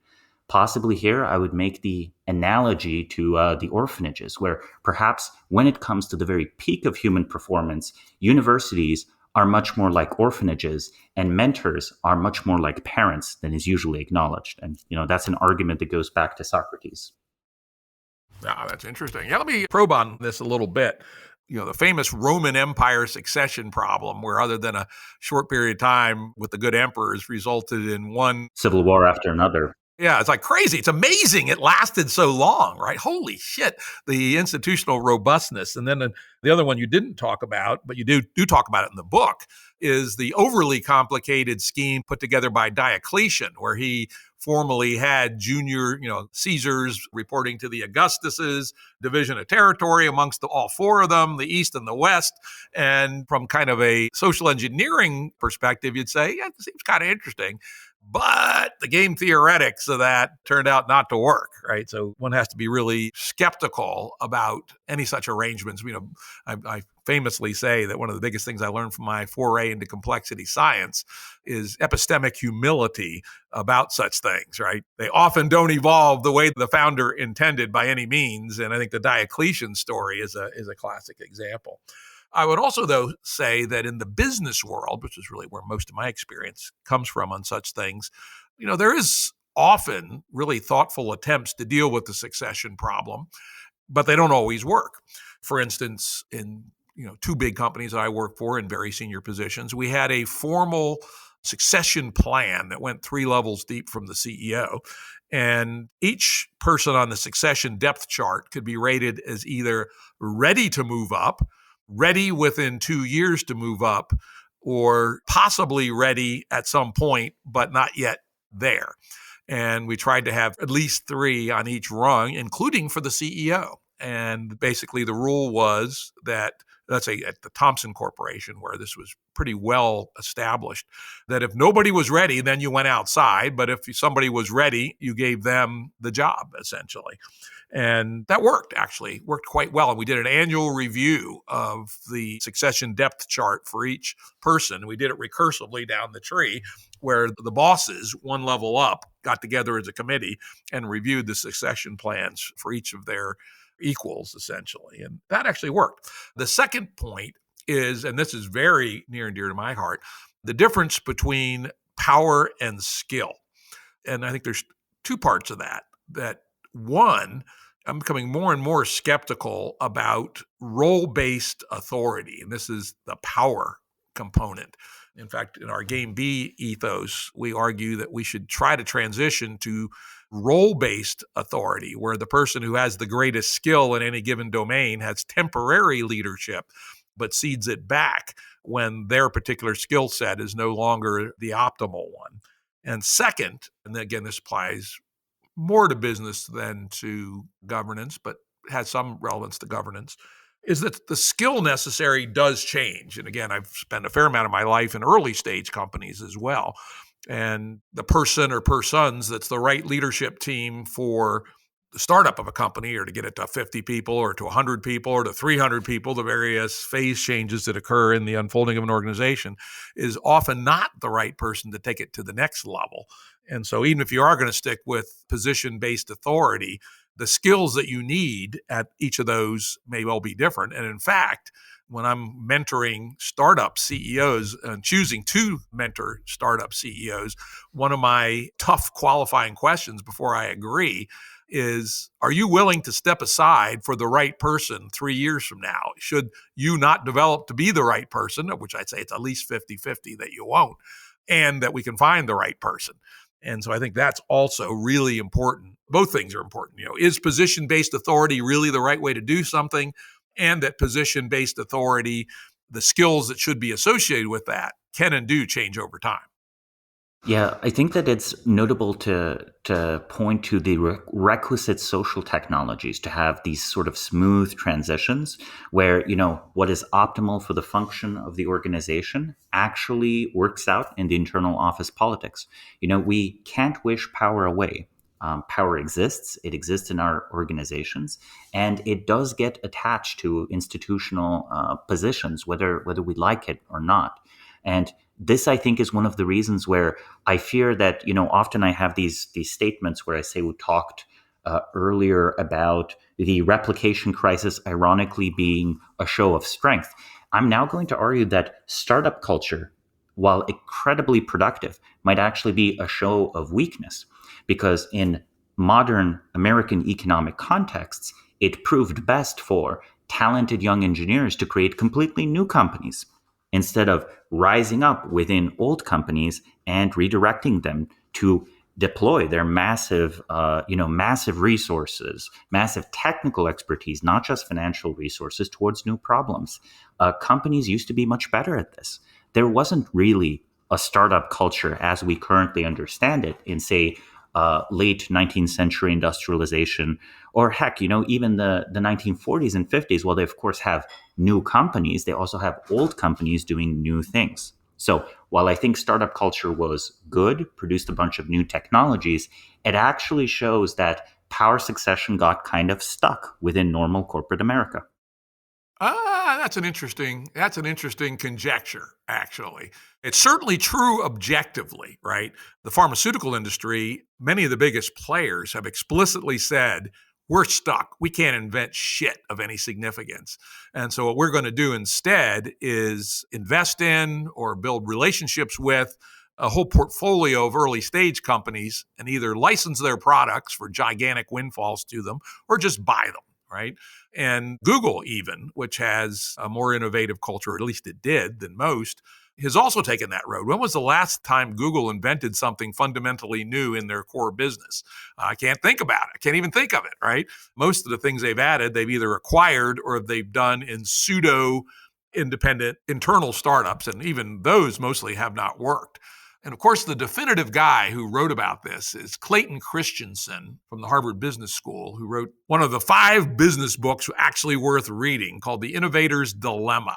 Possibly here, I would make the analogy to the orphanages, where perhaps when it comes to the very peak of human performance, universities are much more like orphanages and mentors are much more like parents than is usually acknowledged. And, that's an argument that goes back to Socrates. Yeah, that's interesting. Yeah, let me probe on this a little bit. The famous Roman Empire succession problem, where other than a short period of time with the good emperors resulted in one civil war after another. Yeah, it's like crazy. It's amazing it lasted so long, right? Holy shit, the institutional robustness. And then the other one you didn't talk about, but you do talk about it in the book, is the overly complicated scheme put together by Diocletian, where he formally had junior, Caesars reporting to the Augustuses, division of territory amongst all four of them, the East and the West. And from kind of a social engineering perspective, you'd say, yeah, it seems kind of interesting. But the game theoretics of that turned out not to work, right? So one has to be really skeptical about any such arrangements. I famously say that one of the biggest things I learned from my foray into complexity science is epistemic humility about such things, right? They often don't evolve the way the founder intended by any means. And I think the Diocletian story is a classic example. I would also, though, say that in the business world, which is really where most of my experience comes from on such things, there is often really thoughtful attempts to deal with the succession problem, but they don't always work. For instance, in two big companies that I work for in very senior positions, we had a formal succession plan that went 3 levels deep from the CEO. And each person on the succession depth chart could be rated as either ready to move up, ready within 2 years to move up, or possibly ready at some point, but not yet there. And we tried to have at least 3 on each rung, including for the CEO. And basically the rule was that let's say at the Thompson Corporation, where this was pretty well established, that if nobody was ready, then you went outside. But if somebody was ready, you gave them the job, essentially. And that worked quite well. And we did an annual review of the succession depth chart for each person. We did it recursively down the tree, where the bosses, one level up, got together as a committee and reviewed the succession plans for each of their equals, essentially. And that actually worked. The second point is, and this is very near and dear to my heart, the difference between power and skill. And I think there's two parts of that. That one, I'm becoming more and more skeptical about role-based authority, and this is the power component. In fact, in our Game B ethos, we argue that we should try to transition to role-based authority, where the person who has the greatest skill in any given domain has temporary leadership, but cedes it back when their particular skill set is no longer the optimal one. And second, and again, this applies more to business than to governance, but has some relevance to governance, is that the skill necessary does change. And again, I've spent a fair amount of my life in early stage companies as well. And the person or persons that's the right leadership team for the startup of a company, or to get it to 50 people or to 100 people or to 300 people, the various phase changes that occur in the unfolding of an organization, is often not the right person to take it to the next level. And so even if you are going to stick with position-based authority, the skills that you need at each of those may well be different. And in fact, when I'm mentoring startup CEOs and choosing to mentor startup CEOs, one of my tough qualifying questions before I agree is, are you willing to step aside for the right person 3 years from now? Should you not develop to be the right person, which I'd say it's at least 50-50 that you won't, and that we can find the right person. And so I think that's also really important. Both things are important. Is position-based authority really the right way to do something? And that position-based authority, the skills that should be associated with that, can and do change over time. Yeah, I think that it's notable to point to the requisite social technologies to have these sort of smooth transitions where, what is optimal for the function of the organization actually works out in the internal office politics. We can't wish power away. Power exists. It exists in our organizations, and it does get attached to institutional positions, whether we like it or not. And this, I think, is one of the reasons where I fear that, often I have these statements where I say we talked earlier about the replication crisis ironically being a show of strength. I'm now going to argue that startup culture, while incredibly productive, might actually be a show of weakness, because in modern American economic contexts, it proved best for talented young engineers to create completely new companies instead of rising up within old companies and redirecting them to deploy their massive resources, massive technical expertise, not just financial resources, towards new problems. Companies used to be much better at this. There wasn't really a startup culture as we currently understand it in, say, late 19th century industrialization, or heck, even the 1940s and 50s. While they, of course, have new companies, they also have old companies doing new things. So while I think startup culture was good, produced a bunch of new technologies, it actually shows that power succession got kind of stuck within normal corporate America. That's an interesting conjecture, actually. It's certainly true objectively, right? The pharmaceutical industry, many of the biggest players have explicitly said, we're stuck. We can't invent shit of any significance. And so what we're going to do instead is invest in or build relationships with a whole portfolio of early stage companies and either license their products for gigantic windfalls to them or just buy them. Right? And Google, even, which has a more innovative culture, at least it did, than most, has also taken that road. When was the last time Google invented something fundamentally new in their core business? I can't think about it. I can't even think of it, right? Most of the things they've added, they've either acquired or they've done in pseudo-independent internal startups, and even those mostly have not worked. And of course, the definitive guy who wrote about this is Clayton Christensen from the Harvard Business School, who wrote one of the 5 business books actually worth reading called The Innovator's Dilemma: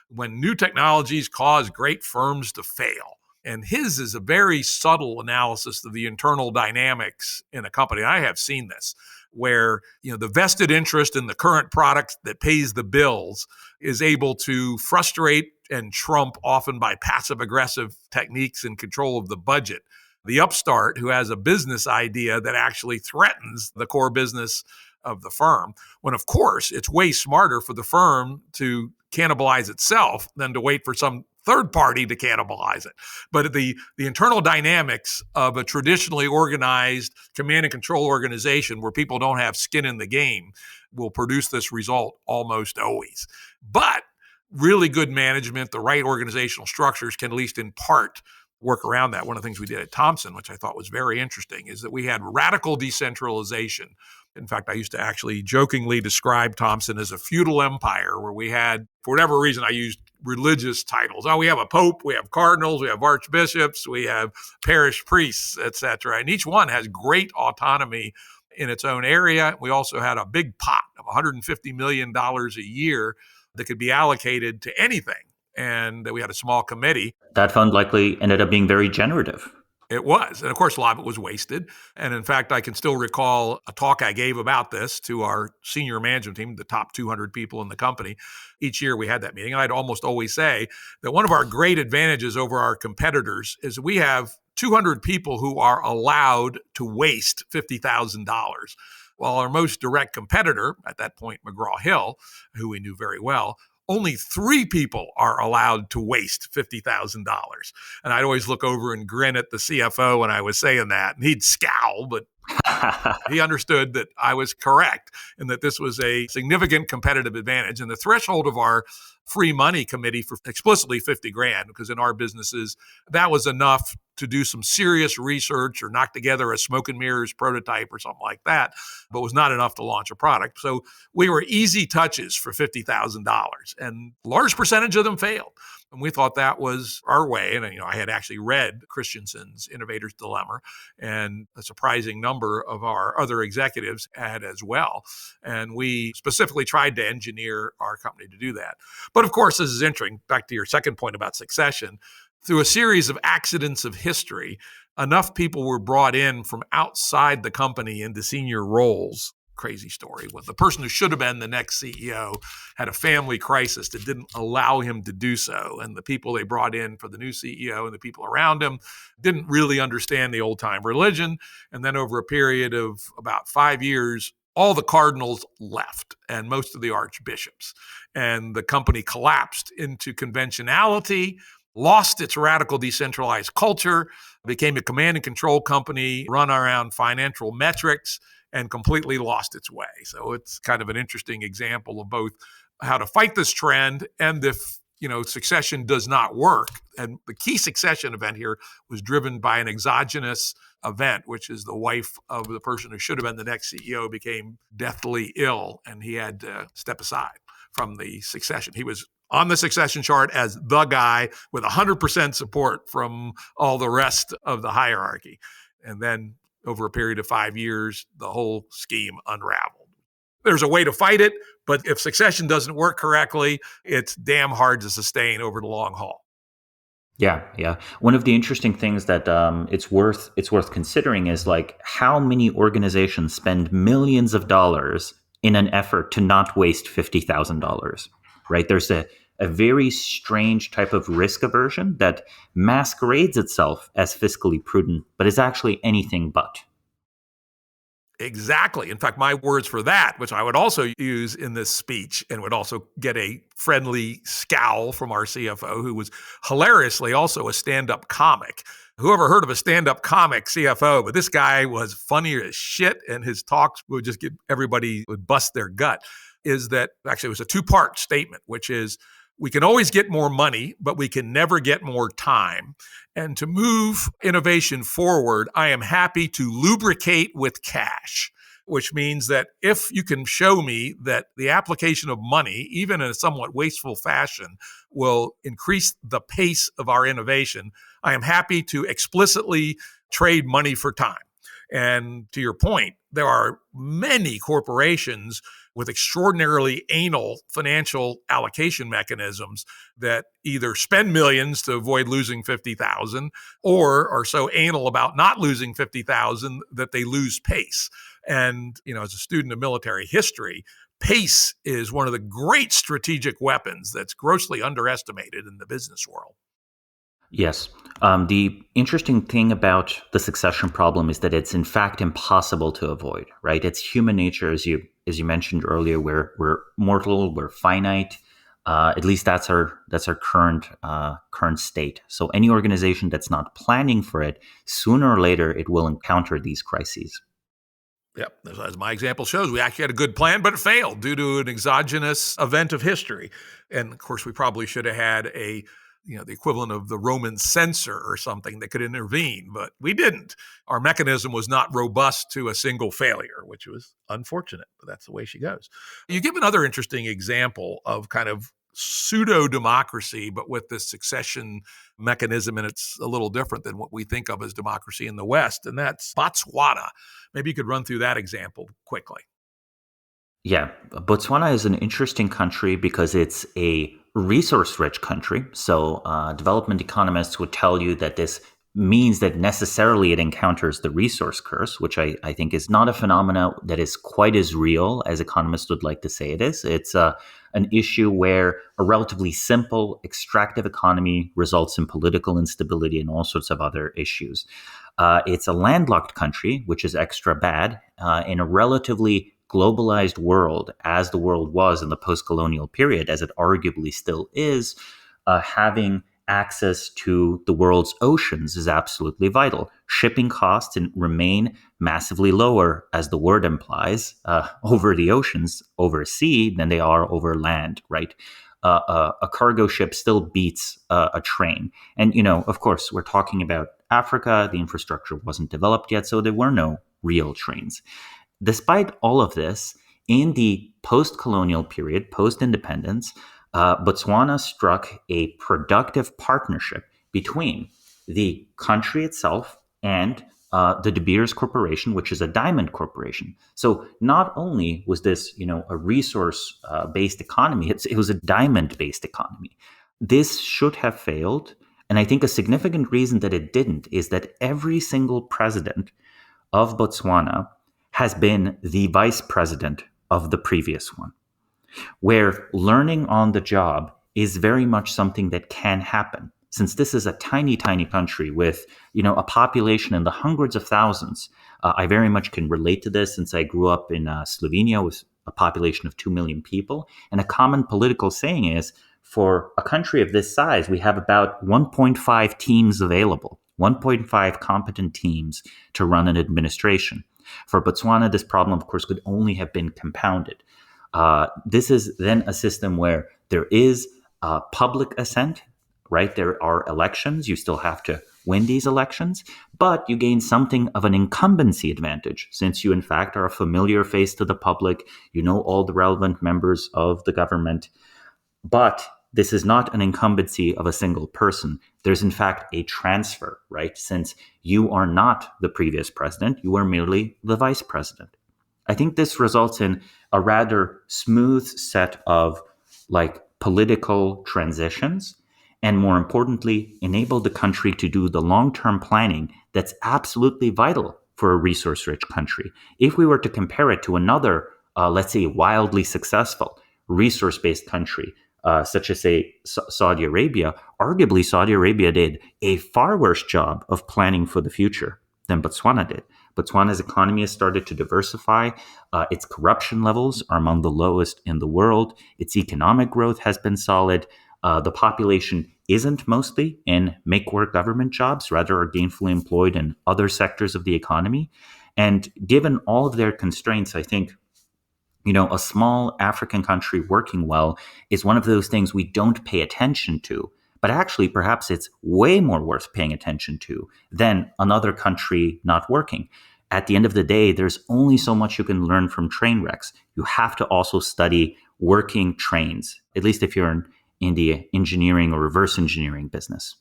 When New Technologies Cause Great Firms to Fail. And his is a very subtle analysis of the internal dynamics in a company. I have seen this, where the vested interest in the current product that pays the bills is able to frustrate and trump, often by passive aggressive techniques and control of the budget, the upstart who has a business idea that actually threatens the core business of the firm, when of course it's way smarter for the firm to cannibalize itself than to wait for some third party to cannibalize it. But the internal dynamics of a traditionally organized command and control organization where people don't have skin in the game will produce this result almost always. But really good management, the right organizational structures can at least in part work around that. One of the things we did at Thomson, which I thought was very interesting, is that we had radical decentralization. In fact, I used to actually jokingly describe Thomson as a feudal empire where we had, for whatever reason, I used religious titles. Oh, we have a pope, we have cardinals, we have archbishops, we have parish priests, etc. And each one has great autonomy in its own area. We also had a big pot of $150 million a year that could be allocated to anything. And we had a small committee. That fund likely ended up being very generative. It was. And of course, a lot of it was wasted. And in fact, I can still recall a talk I gave about this to our senior management team, the top 200 people in the company. Each year we had that meeting. And I'd almost always say that one of our great advantages over our competitors is we have 200 people who are allowed to waste $50,000. While our most direct competitor, at that point, McGraw-Hill, who we knew very well, only 3 people are allowed to waste $50,000. And I'd always look over and grin at the CFO when I was saying that. And he'd scowl, but he understood that I was correct and that this was a significant competitive advantage. And the threshold of our free money committee for explicitly $50,000, because in our businesses, that was enough to do some serious research or knock together a smoke and mirrors prototype or something like that, but was not enough to launch a product. So we were easy touches for $50,000, and a large percentage of them failed. And we thought that was our way. And, I had actually read Christensen's Innovator's Dilemma, and a surprising number of our other executives had as well. And we specifically tried to engineer our company to do that. But of course, this is interesting. Back to your second point about succession. Through a series of accidents of history, enough people were brought in from outside the company into senior roles. Crazy story. When the person who should have been the next CEO had a family crisis that didn't allow him to do so. And the people they brought in for the new CEO and the people around him didn't really understand the old time religion. And then over a period of about 5 years, all the cardinals left and most of the archbishops. And the company collapsed into conventionality, lost its radical decentralized culture, became a command and control company run around financial metrics, and completely lost its way. So it's kind of an interesting example of both how to fight this trend and if, succession does not work. And the key succession event here was driven by an exogenous event, which is the wife of the person who should have been the next CEO became deathly ill, and he had to step aside from the succession. He was on the succession chart as the guy with 100% support from all the rest of the hierarchy. And then over a period of 5 years, the whole scheme unraveled. There's a way to fight it, but if succession doesn't work correctly, it's damn hard to sustain over the long haul. Yeah. One of the interesting things that it's worth considering is like how many organizations spend millions of dollars in an effort to not waste $50,000, right? There's a very strange type of risk aversion that masquerades itself as fiscally prudent, but is actually anything but. Exactly. In fact, my words for that, which I would also use in this speech and would also get a friendly scowl from our CFO, who was hilariously also a stand-up comic. Whoever heard of a stand-up comic CFO, but this guy was funny as shit, and his talks would just get everybody would bust their gut, is that actually it was a 2-part statement, which is, we can always get more money, but we can never get more time. And to move innovation forward, I am happy to lubricate with cash. which means that if you can show me that the application of money, even in a somewhat wasteful fashion, will increase the pace of our innovation, I am happy to explicitly trade money for time. And to your point, there are many corporations with extraordinarily anal financial allocation mechanisms that either spend millions to avoid losing 50,000 or are so anal about not losing 50,000 that they lose pace. And, as a student of military history, pace is one of the great strategic weapons that's grossly underestimated in the business world. Yes. The interesting thing about the succession problem is that it's in fact impossible to avoid, right? It's human nature, as you mentioned earlier. We're mortal, we're finite. At least that's our current state. So any organization that's not planning for it, sooner or later, it will encounter these crises. Yep. As my example shows, we actually had a good plan, but it failed due to an exogenous event of history. And of course, we probably should have had the equivalent of the Roman censor or something that could intervene, but we didn't. Our mechanism was not robust to a single failure, which was unfortunate, but that's the way she goes. You give another interesting example of kind of pseudo-democracy, but with this succession mechanism, and it's a little different than what we think of as democracy in the West, and that's Botswana. Maybe you could run through that example quickly. Yeah, Botswana is an interesting country because it's a resource-rich country. So development economists would tell you that this means that necessarily it encounters the resource curse, which I think is not a phenomena that is quite as real as economists would like to say it is. It's an issue where a relatively simple extractive economy results in political instability and all sorts of other issues. It's a landlocked country, which is extra bad in a relatively globalized world, as the world was in the post-colonial period, as it arguably still is. Having access to the world's oceans is absolutely vital. Shipping costs remain massively lower, as the word implies, over the oceans, over sea, than they are over land, right? A cargo ship still beats a train. And, of course, we're talking about Africa. The infrastructure wasn't developed yet, so there were no real trains. Despite all of this, in the post-colonial period, post-independence, Botswana struck a productive partnership between the country itself and the De Beers Corporation, which is a diamond corporation. So not only was this, a resource-based economy, it was a diamond-based economy. This should have failed, and I think a significant reason that it didn't is that every single president of Botswana has been the vice president of the previous one, where learning on the job is very much something that can happen. Since this is a tiny, tiny country with, a population in the hundreds of thousands, I very much can relate to this since I grew up in Slovenia with a population of 2 million people. And a common political saying is, for a country of this size, we have about 1.5 teams available, 1.5 competent teams to run an administration. For Botswana, this problem, of course, could only have been compounded. This is then a system where there is public assent, right? There are elections. You still have to win these elections, but you gain something of an incumbency advantage since you, in fact, are a familiar face to the public. You know all the relevant members of the government. But this is not an incumbency of a single person. There's, in fact, a transfer, right? Since you are not the previous president, you are merely the vice president. I think this results in a rather smooth set of political transitions, and more importantly, enable the country to do the long-term planning that's absolutely vital for a resource-rich country. If we were to compare it to another, let's say, wildly successful resource-based country, such as, say, Saudi Arabia, arguably Saudi Arabia did a far worse job of planning for the future than Botswana did. Botswana's economy has started to diversify. Its corruption levels are among the lowest in the world. Its economic growth has been solid. The population isn't mostly in make-work government jobs, rather are gainfully employed in other sectors of the economy. And given all of their constraints, I think a small African country working well is one of those things we don't pay attention to, but actually perhaps it's way more worth paying attention to than another country not working. at the end of the day, there's only so much you can learn from train wrecks. You have to also study working trains, at least if you're in the engineering or reverse engineering business.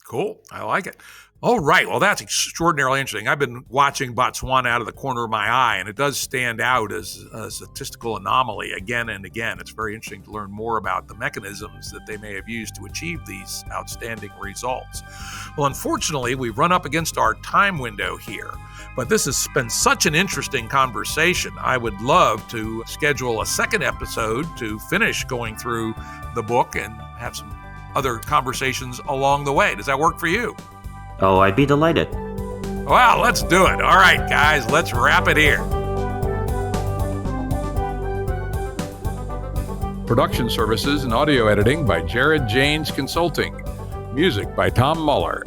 Cool. I like it. All right. Well, that's extraordinarily interesting. I've been watching Botswana out of the corner of my eye, and it does stand out as a statistical anomaly again and again. It's very interesting to learn more about the mechanisms that they may have used to achieve these outstanding results. Well, unfortunately, we've run up against our time window here, but this has been such an interesting conversation. I would love to schedule a second episode to finish going through the book and have some other conversations along the way. Does that work for you? Oh, I'd be delighted. Well, let's do it. All right, guys, let's wrap it here. Production services and audio editing by Jared Janes Consulting. Music by Tom Muller.